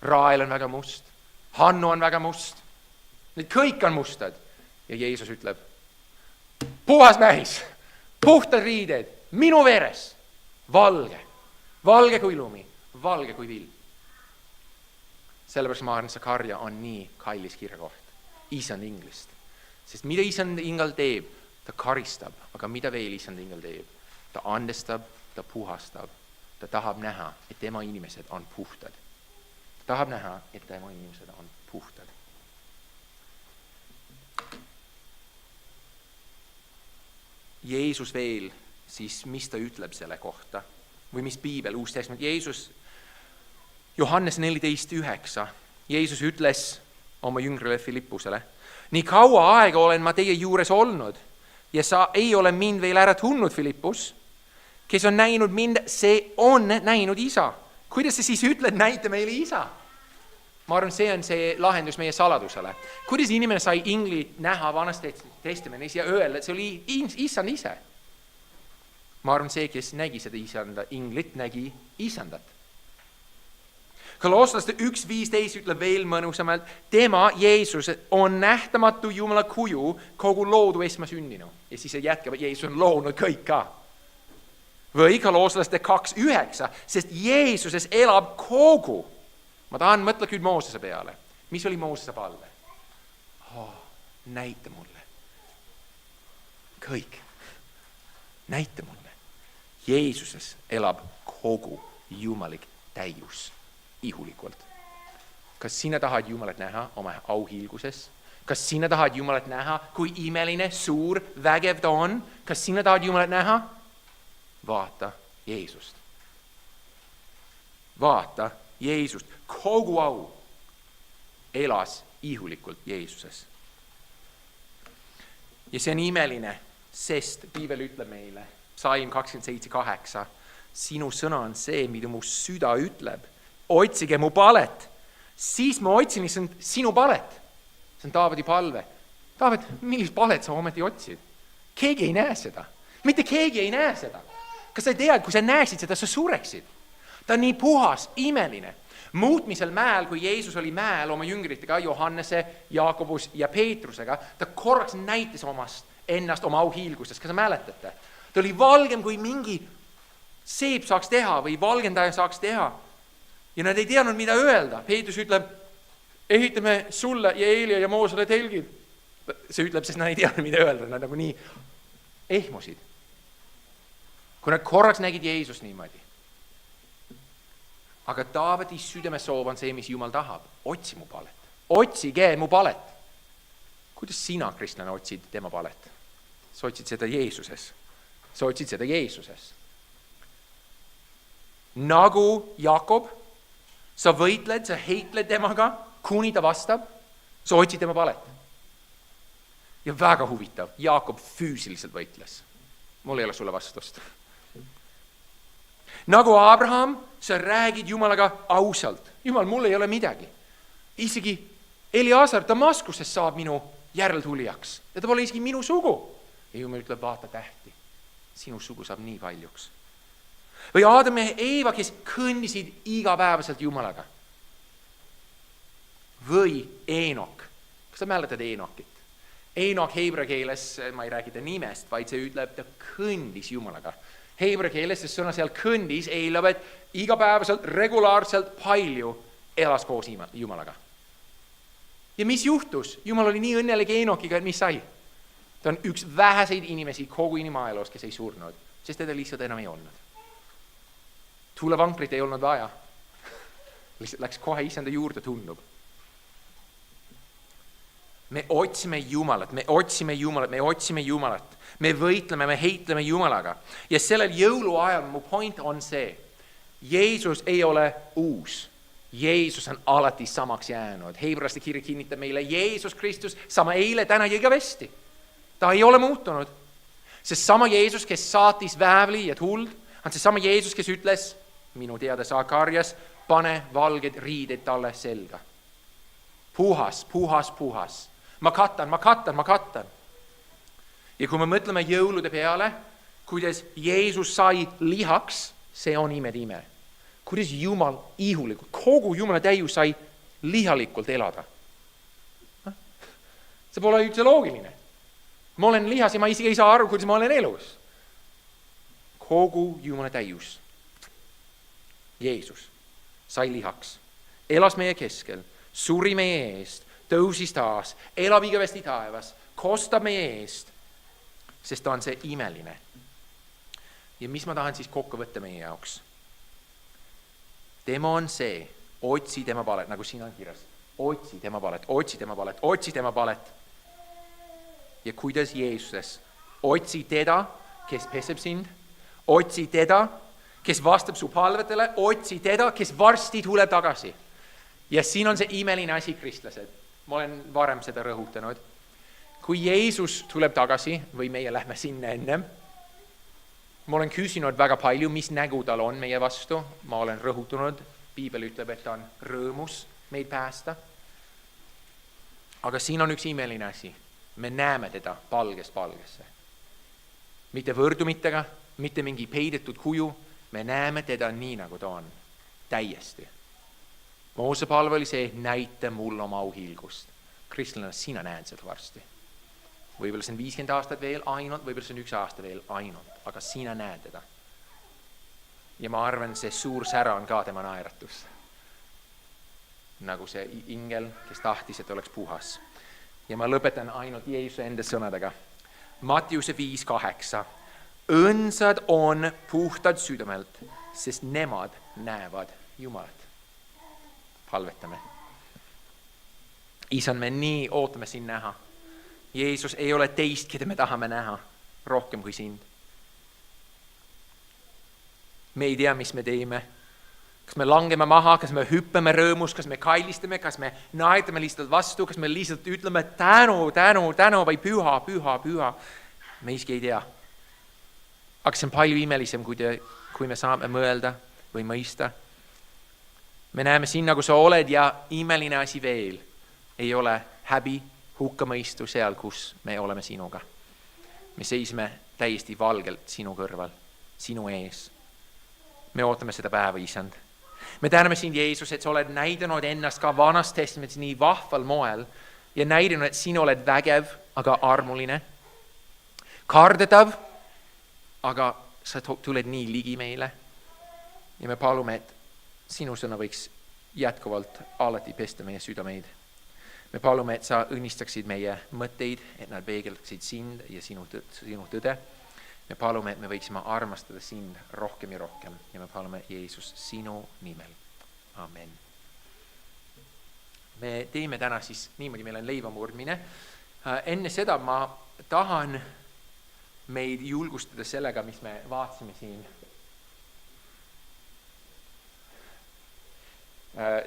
Speaker 1: Rael on väga must, Hannu on väga must. Need kõik on mustad. Ja Jeesus ütleb, puhas mähis, puhtad riided, minu veres, valge. Valge kui lumi, valge kui vill. Sellepärast ma arvan, Sakarja on nii kallis kirjakoht. Issand inglist. Sest mida Issand ingel teeb? Ta karistab, aga mida veel Issand ingel teeb? Ta andestab, ta puhastab, ta tahab näha, et tema inimesed on puhtad. Ta tahab näha, et tema inimesed on puhtad. Jeesus veel, siis mis ta ütleb selle kohta? Või mis piibel, Uus Testament? Jeesus, Johannes 14:9, Jeesus ütles oma jüngrile Filippusele, nii kaua aega olen ma teie juures olnud ja sa ei ole mind veel ära tundnud, Filippus. Kes on näinud mind, see on näinud Isa. Kuidas sa siis ütled, näita meile Isa? Ma arvan, see on see lahendus meie saladusele. Kuidas inimene sai inglit näha Vanas Testamendis ja öelda, et see oli Issand ise? Ma arvan, see, kes nägi seda Issanda inglit, nägi Issandat. Kolosslaste 1:15 ütleb veel mõnusamalt, tema, Jeesus, on nähtamatu Jumala kuju kogu loodu esmasünninu. Ja siis see jätkab, et Jeesus on loonud kõik ka. Või Kolosslaste 2:9, sest Jeesuses elab kogu. Ma tahan mõtle küll Moosese peale. Mis oli Moosese palve? Näita mulle. Kõik. Näita mulle. Jeesuses elab kogu jumalik täius ihulikult. Kas sina tahad Jumalat näha oma auhiilguses? Kas sina tahad Jumalat näha, kui imeline, suur, vägev ta on? Kas sina tahad Jumalat näha? Vaata Jeesust. Vaata Jeesust. Kogu au elas ihulikult Jeesuses. Ja see on imeline, sest Piibel ütleb meile, Psalm 27:8, sinu sõna on see, mida mu süda ütleb. Otsige mu palet. Siis ma otsin sinu palet. See on Taaveti palve. Taavet, millist palet sa ometi otsid? Keegi ei näe seda. Mitte keegi ei näe seda. Kas sa tead, kui sa näeksid seda, sa sureksid? Ta on nii puhas, imeline. Muutmisel mäel, kui Jeesus oli mäel oma jüngritega, Johannese, Jaakobus ja Peetrusega, ta korraks näitas ennast oma auhiilgustest. Kas sa mäletate? Ta oli valgem, kui mingi seep saaks teha või valgendaja saaks teha. Ja nad ei teadnud, mida öelda. Peetrus ütleb, ehitame sulle ja Eelia ja Moosele telgid. See ütleb, sest nad ei teadnud, mida öelda. Nad nagu nii ehmusid. Kui nad korraks nägid Jeesus niimoodi. Aga Taaveti südamesoov on see, mis Jumal tahab. Otsi mu palet. Otsige mu palet. Kuidas sina, kristlane, otsid tema palet? Sa otsid seda Jeesuses. Sa otsid seda Jeesuses. Nagu Jakob, sa võitled, sa heitled temaga, kuni ta vastab, sa otsid tema palet. Ja väga huvitav, Jakob füüsiliselt võitles. Mul ei ole sulle vastust. Nagu Abraham, sa räägid Jumalaga ausalt. Jumal, mul ei ole midagi. Isegi Eliasar Damaskuses saab minu järeltulijaks. Ja ta pole isegi minu sugu. Ja Jumal ütleb, vaata tähti. Sinu sugu saab nii paljuks. Või Aadam ja Eeva, kes kõndisid igapäevaselt Jumalaga. Või Eenok. Kas sa mäletad Eenokit? Eenok heebra keeles, ma ei räägi ta nimest, vaid see ütleb, ta kõndis Jumalaga. Heebra keeles, see sõna seal kõndis, eelab, et igapäevaselt, regulaarselt palju elas koos Jumalaga. Ja mis juhtus? Jumal oli nii õnnelik Eenokiga, et mis sai? Ta on üks väheseid inimesi kogu inimaajalos, kes ei surnud, sest teda lihtsalt enam ei olnud. Tuulevankrit ei olnud vaja. Lihtsalt läks kohe Issanda juurde, tundub. Me otsime Jumalat, me otsime Jumalat, me otsime Jumalat. Me võitleme, me heitleme Jumalaga. Ja sellel jõuluajal mu point on see. Jeesus ei ole uus. Jeesus on alati samaks jäänud. Hebraste kiri kinnitab meile, Jeesus Kristus sama eile, täna ja igavesti. Ta ei ole muutunud. See sama Jeesus, kes saatis väävli ja tuld, on see sama Jeesus, kes ütles, minu teada Sakarjas, pane valged riided talle selga. Puhas, puhas, puhas. Ma katan. Ja kui me mõtleme jõulude peale, kuidas Jeesus sai lihaks, see on ime. Kuidas Jumal ihulikult, kogu Jumala täius sai lihalikult elada. See pole üldse loogiline. Ma olen lihas ja ma isegi ei saa aru, kuidas ma olen elus. Kogu Jumala täius. Jeesus sai lihaks, elas meie keskel, suri meie eest, tõusis taas, elab igavesti taevas, kostab meie eest, sest ta on see imeline. Ja mis ma tahan siis kokku võtta meie jaoks? Tema on see, otsi tema palet, nagu siin on kirjas. Otsi tema palet, otsi tema palet, otsi tema palet. Ja kuidas Jeesuses? Otsi teda, kes peseb sind, otsi teda, kes vastab su palvetele, otsi teda, kes varsti tuleb tagasi. Ja siin on see imeline asi, kristlased. Ma olen varem seda rõhutanud. Kui Jeesus tuleb tagasi või meie lähme sinna ennem, ma olen küsinud väga palju, mis nägu tal on meie vastu. Ma olen rõhutunud, Piibel ütleb, et ta on rõõmus meid päästa. Aga siin on üks imeline asi. Me näeme teda palgest palgesse. Mitte võrdumitega, mitte mingi peidetud kuju. Me näeme teda nii, nagu ta on. Täiesti. Moose palve oli see, näita mulle oma auhiilgust. Kristlane, sina näed seda varsti. Võib-olla see on 50 aastat veel ainult, võib-olla see on 1 aasta veel ainult, aga sina näed teda. Ja ma arvan, see suur sära on ka tema naeratus. Nagu see ingel, kes tahtis, et oleks puhas. Ja ma lõpetan ainult Jeesuse enda sõnadega. Mattiuse 5:8. Õnsad on puhtad südamelt, sest nemad näevad Jumalat. Palvetame. Isand, me nii ootame sind näha. Jeesus, ei ole teist, keda me tahame näha rohkem kui sind. Me ei tea, mis me teeme. Kas me langeme maha, kas me hüppame rõõmus, kas me kailistame, kas me naetame lihtsalt vastu, kas me lihtsalt ütleme tänu või püha. Me iski ei tea. Aga see on palju imelisem, kui me saame mõelda või mõista. Me näeme siin, nagu sa oled ja imeline asi veel. Ei ole häbi, hukkamõistu seal, kus me oleme sinuga. Me seisme täiesti valgelt sinu kõrval, sinu ees. Me ootame seda päeva, Isand. Me täname sind, Jeesus, et sa oled näidanud ennast ka Vanas Testamendis nii vahval moel ja näidanud, et sina oled vägev, aga armuline. Kardetav, aga sa tuled nii ligi meile. Ja me palume, et sinu sõna võiks jätkuvalt alati pesta meie südameid. Me palume, et sa õnnistaksid meie mõtteid, et nad peegeldaksid sind ja sinu tõde. Me palume, et me võiksime armastada sind rohkem ja rohkem. Ja me palume, Jeesus, sinu nimel. Amen. Me teeme täna siis niimoodi, meil on leivamurdmine. Enne seda ma tahan meid julgustada sellega, mis me vaatsime siin.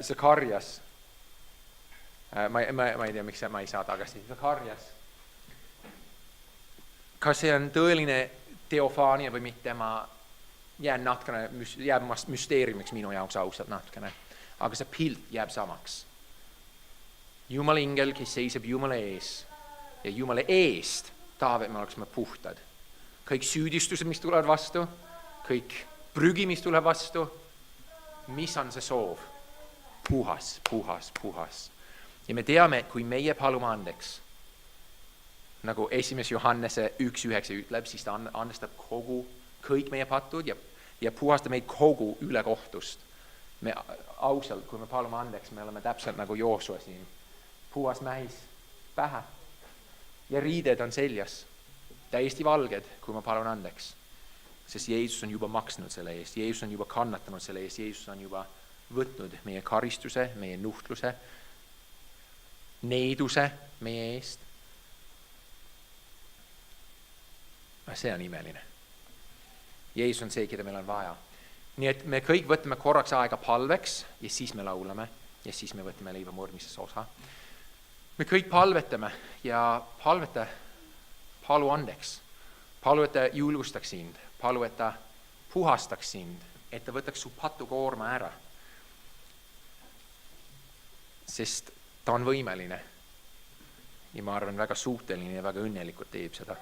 Speaker 1: Zakarjas. Ma ei tea, miks ma ei saa tagasi. Zakarjas. Kas see on tõeline teofaania või mitte, ma jääb müsteeriumiks minu jaoks ausalt natukene. Aga see pilt jääb samaks. Jumala ingel, kes seisab Jumala ees ja Jumala eest tahab, et me oleksime puhtad. Kõik süüdistused, mis tulevad vastu, kõik prügi, mis tuleb vastu, mis on see soov? Puhas. Ja me teame, et kui meie palume andeks, nagu 1. Johannese 1.9 ütleb, siis ta andestab kõik meie patud ja puhastab meid kogu ülekohtust. Me ausalt, kui me palume andeks, me oleme täpselt nagu Joosua siin. Puhas mähis pähe ja riided on seljas. Täiesti valged, kui ma palun andeks. Sest Jeesus on juba maksnud selle eest. Jeesus on juba kannatanud selle eest. Jeesus on juba võtnud meie karistuse, meie nuhtluse, needuse meie eest. See on imeline. Jeesus on see, keda meil on vaja. Nii et me kõik võtame korraks aega palveks ja siis me laulame ja siis me võtame leivamurdmises osa. Me kõik palvetame ja palu andeks. Palu, et ta julgustaks sind. Palu, et ta puhastaks sind, et ta võtaks su patukoorma ära. Sest ta on võimeline ja ma arvan väga suuteline ja väga õnnelikult teeb seda.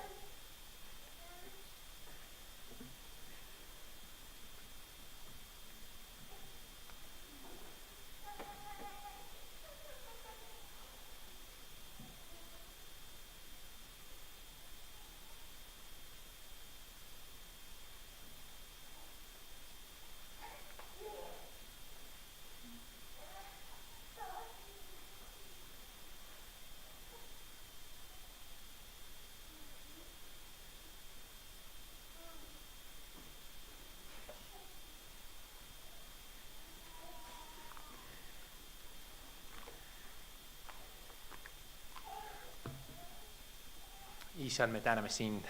Speaker 1: Issand, me täname sind.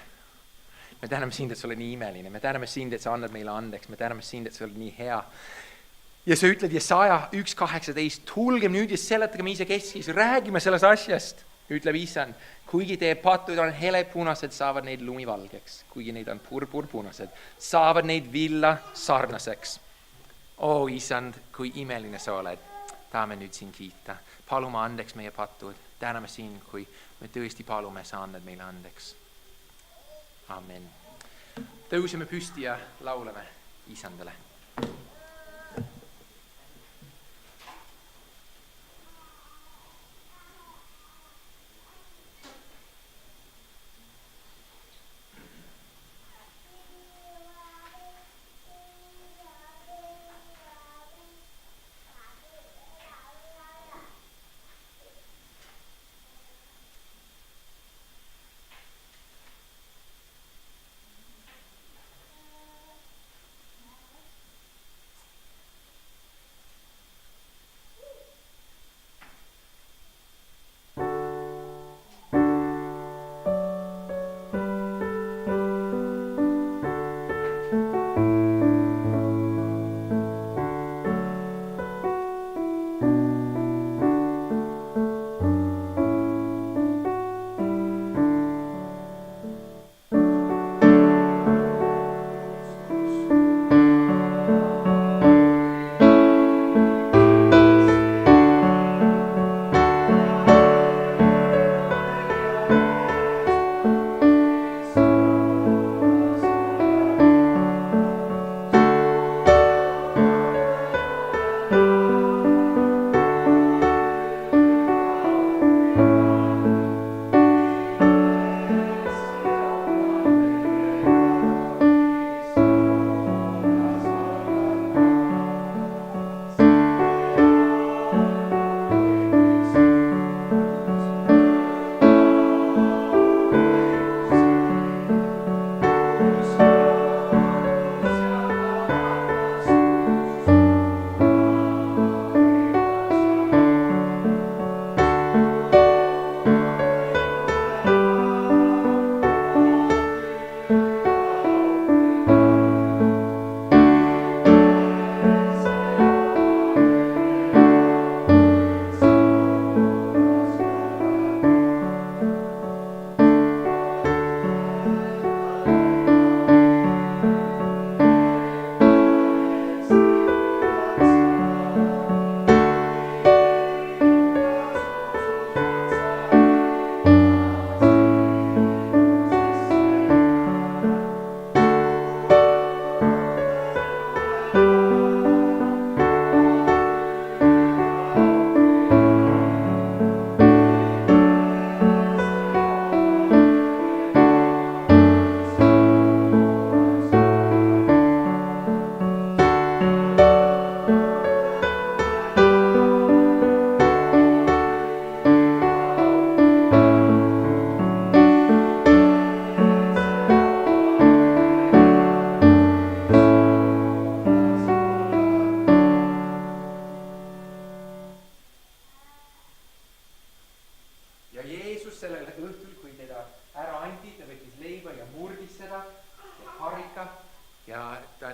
Speaker 1: Me täname sind, et sa oled nii imeline. Me täname sind, et sa annad meile andeks. Me täname sind, et sa oled nii hea. Ja sa ütled Jesaja 1:18, tulgem nüüd ja seletagem ise keskis, räägime sellest asjast, ütleb Issand. Kuigi teie patud on helepunased, saavad neid lumivalgeks. Kuigi neid on purpurpunased, saavad neid villa sarnaseks. Issand, kui imeline sa oled. Tahame nüüd sind kiita. Palume andeks meie patud. Täname sind, kui me tõesti palume, sa annad meile andeks. Amen. Tõuseme püsti ja laulame Isandale.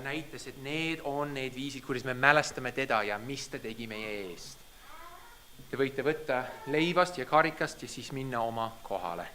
Speaker 1: näitas, et need on need viisid, kuidas me mälestame teda ja mis ta tegi meie eest. Te võite võtta leivast ja karikast ja siis minna oma kohale.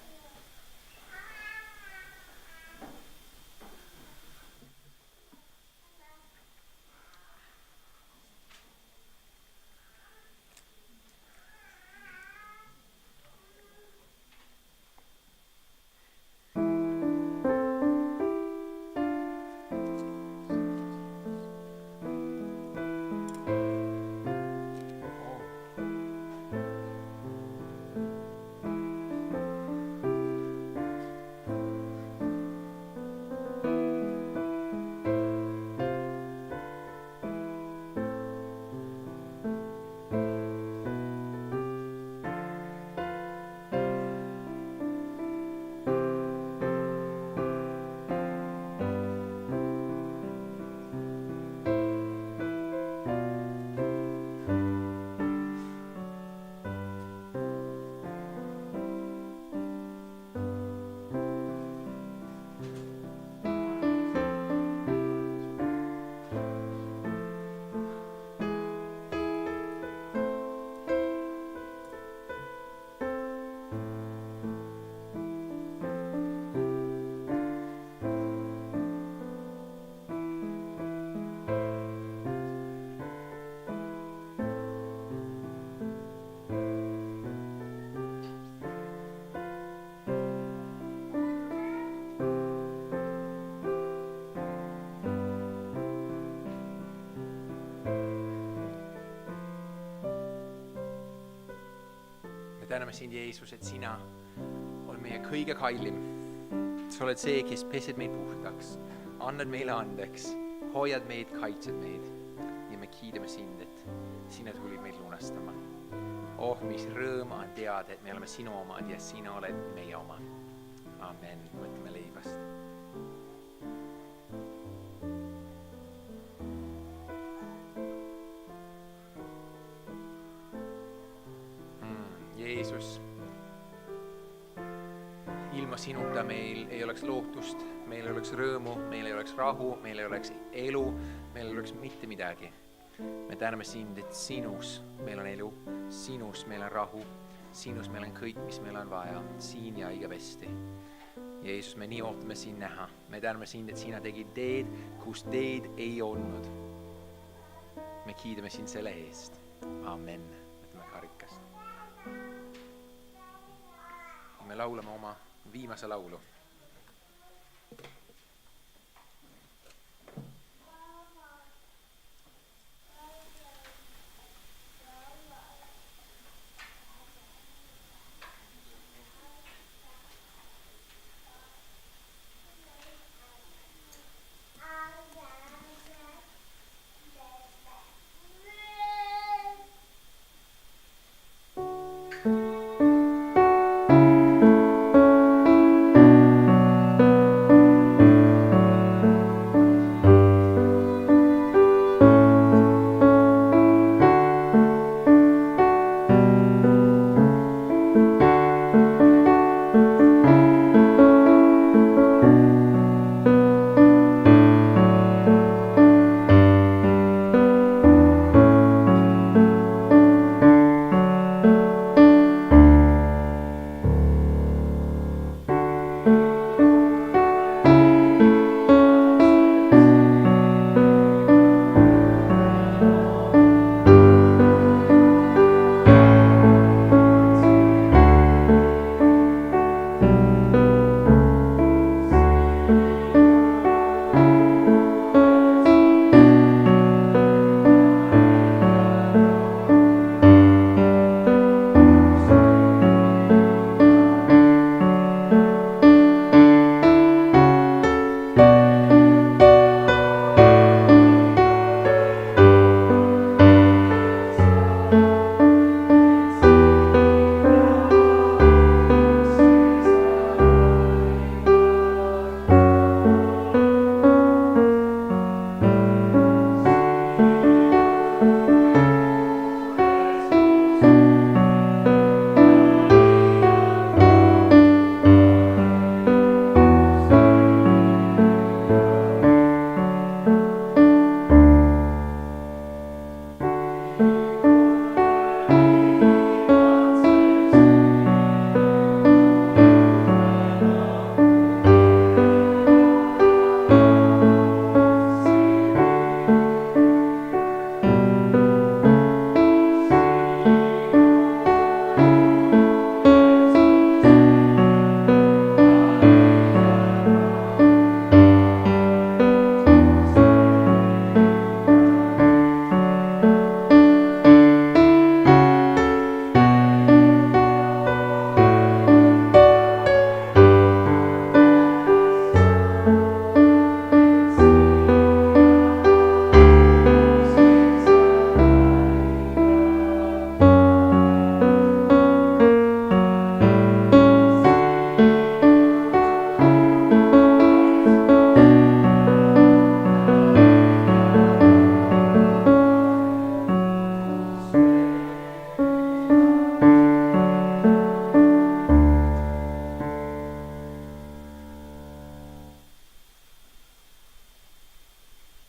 Speaker 1: sind, Jeesus, et sina on meie kõige kallim. Sa oled see, kes pesed meid puhtaks, annad meile andeks, hoiad meid, kaitsed meid ja me kiidame sind, et sina tulid meid lunastama. Mis rõõm on teada, et me oleme sinu omad ja sina oled meie oma. Amen. Võtame leibast. Jeesus, ilma sinuta meil ei oleks lootust, meil ei oleks rõõmu, meil ei oleks rahu, meil ei oleks elu, meil ei oleks mitte midagi. Me täname sind, et sinus meil on elu, sinus meil on rahu, sinus meil on kõik, mis meil on vaja, siin ja igavesti. Jeesus, me nii ootame sind näha. Me täname sind, et sina tegid teed, kus teed ei olnud. Me kiidame sind selle eest. Amen. Võtame karikast. Me laulame oma viimase laulu.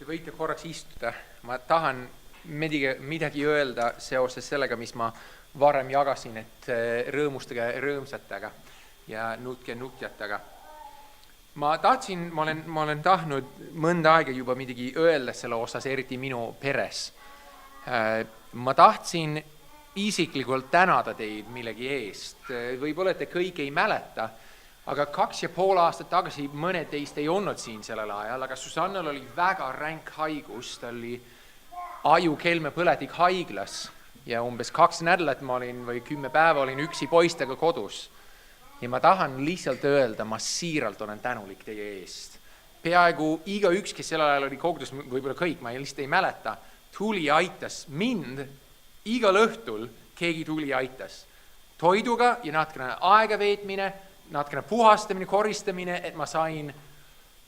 Speaker 1: Te võite korraks istuda. Ma tahan midagi öelda seoses sellega, mis ma varem jagasin, et rõõmustage rõõmsatega ja nutke nutjatega. Ma olen tahtnud mõnda aega juba midagi öelda selle osas, eriti minu peres. Ma tahtsin isiklikult tänada teid millegi eest. Võib-olla te kõik ei mäleta, aga 2,5 aastat tagasi mõned teist ei olnud siin sellel ajal, aga Susannal oli väga ränk haigus, ta oli ajukelmepõletik haiglas ja umbes 2 nädalat ma olin või 10 päeva olin üksi poistega kodus. Ja ma tahan lihtsalt öelda, ma siiralt olen tänulik teie eest. Peaaegu igaüks, kes sellel ajal oli kogudus, võib-olla kõik, ma lihtsalt ei mäleta, tuli aitas mind, igal õhtul keegi tuli aitas. Toiduga ja natukene aega veetmine, natukene puhastamine, koristamine, et ma sain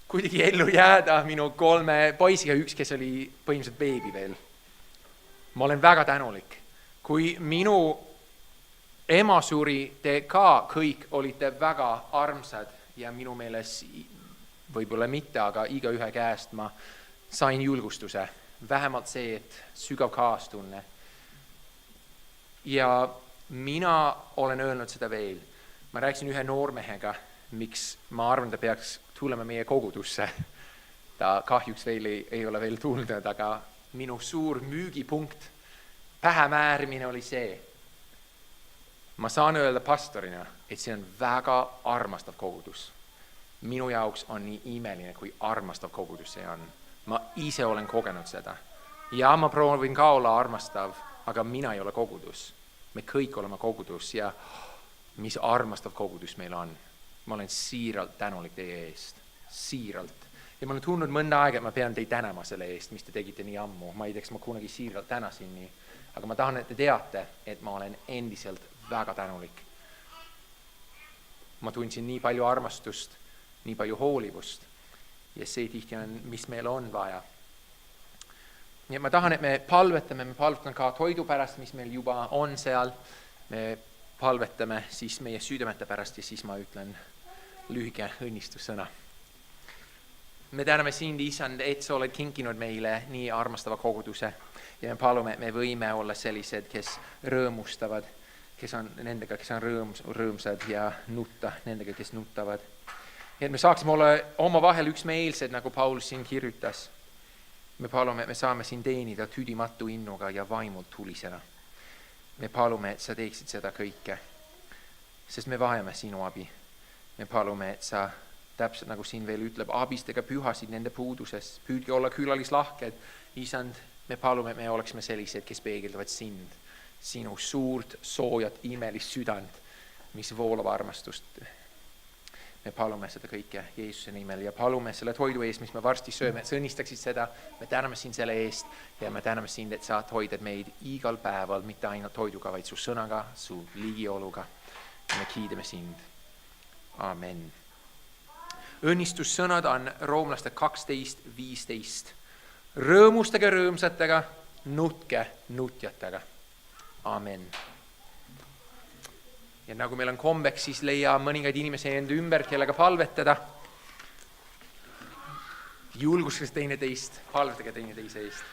Speaker 1: kuidagi ellu jääda minu 3 poisiga, üks, kes oli põhimõtteliselt beebi veel. Ma olen väga tänulik. Kui minu ema suri, te ka kõik olite väga armsad ja minu meeles võib-olla mitte, aga igaühe käest ma sain julgustuse. Vähemalt see, et sügav kaastunne. Ja mina olen öelnud seda veel. Ma rääkisin ühe noormehega, miks ma arvan, ta peaks tulema meie kogudusse. Ta kahjuks veel ei ole veel tulnud, aga minu suur müügipunkt, pähemäärimine oli see. Ma saan öelda pastorina, et see on väga armastav kogudus. Minu jaoks on nii imeline, kui armastav kogudus see on. Ma ise olen kogenud seda. Ja ma proovin ka olla armastav, aga mina ei ole kogudus. Me kõik oleme kogudus ja mis armastav kogudus meil on. Ma olen siiralt tänulik teie eest. Siiralt. Ja ma olen tundnud mõnda aega, et ma pean teid tänama selle eest, mis te tegite nii ammu. Ma ei tea, kas ma kunagi siiralt tänasin nii. Aga ma tahan, et te teate, et ma olen endiselt väga tänulik. Ma tundsin nii palju armastust, nii palju hoolivust ja see tihti on, mis meil on vaja. Ja ma tahan, et me palvetame ka toidu pärast, mis meil juba on seal. Me palvetame siis meie südamete pärast ja siis ma ütlen lühike õnnistussõna. Me täname sind, Isand, et sa oled kinkinud meile nii armastava koguduse ja me palume, et me võime olla sellised, kes rõõmustavad, kes on nendega, kes on rõõmsad ja nutta nendega, kes nuttavad. Ja et me saaksime olla oma vahel üksmeelsed, nagu Paulus siin kirjutas. Me palume, et me saame siin teenida tüdimatu innuga ja vaimult tulisena. Me palume, et sa teeksid seda kõike, sest me vajame sinu abi. Me palume, et sa täpselt nagu siin veel ütleb, abistega pühasid nende puuduses, püüdke olla külalislahked. Isand, me palume, et me oleksime sellised, kes peegeldavad sind, sinu suurt, soojat, imelist südant, mis voolab armastust. Me palume seda kõike Jeesuse nimel ja palume selle toidu eest, mis me varsti sööme, et sa õnnistaksid seda. Me täname sind selle eest ja me täname sind, et sa hoidad meid igal päeval, mitte ainult toiduga, vaid su sõnaga, su ligioluga. Ja me kiidame sind. Amen. Õnnistussõnad on roomlaste 12:15. Rõõmustage rõõmsatega, nutke nutjatega. Amen. Ja nagu meil on kombeks, siis leia mõningaid inimesi enda ümber, kellega palvetada. Julgustage teine teist, palvetage teine teise eest.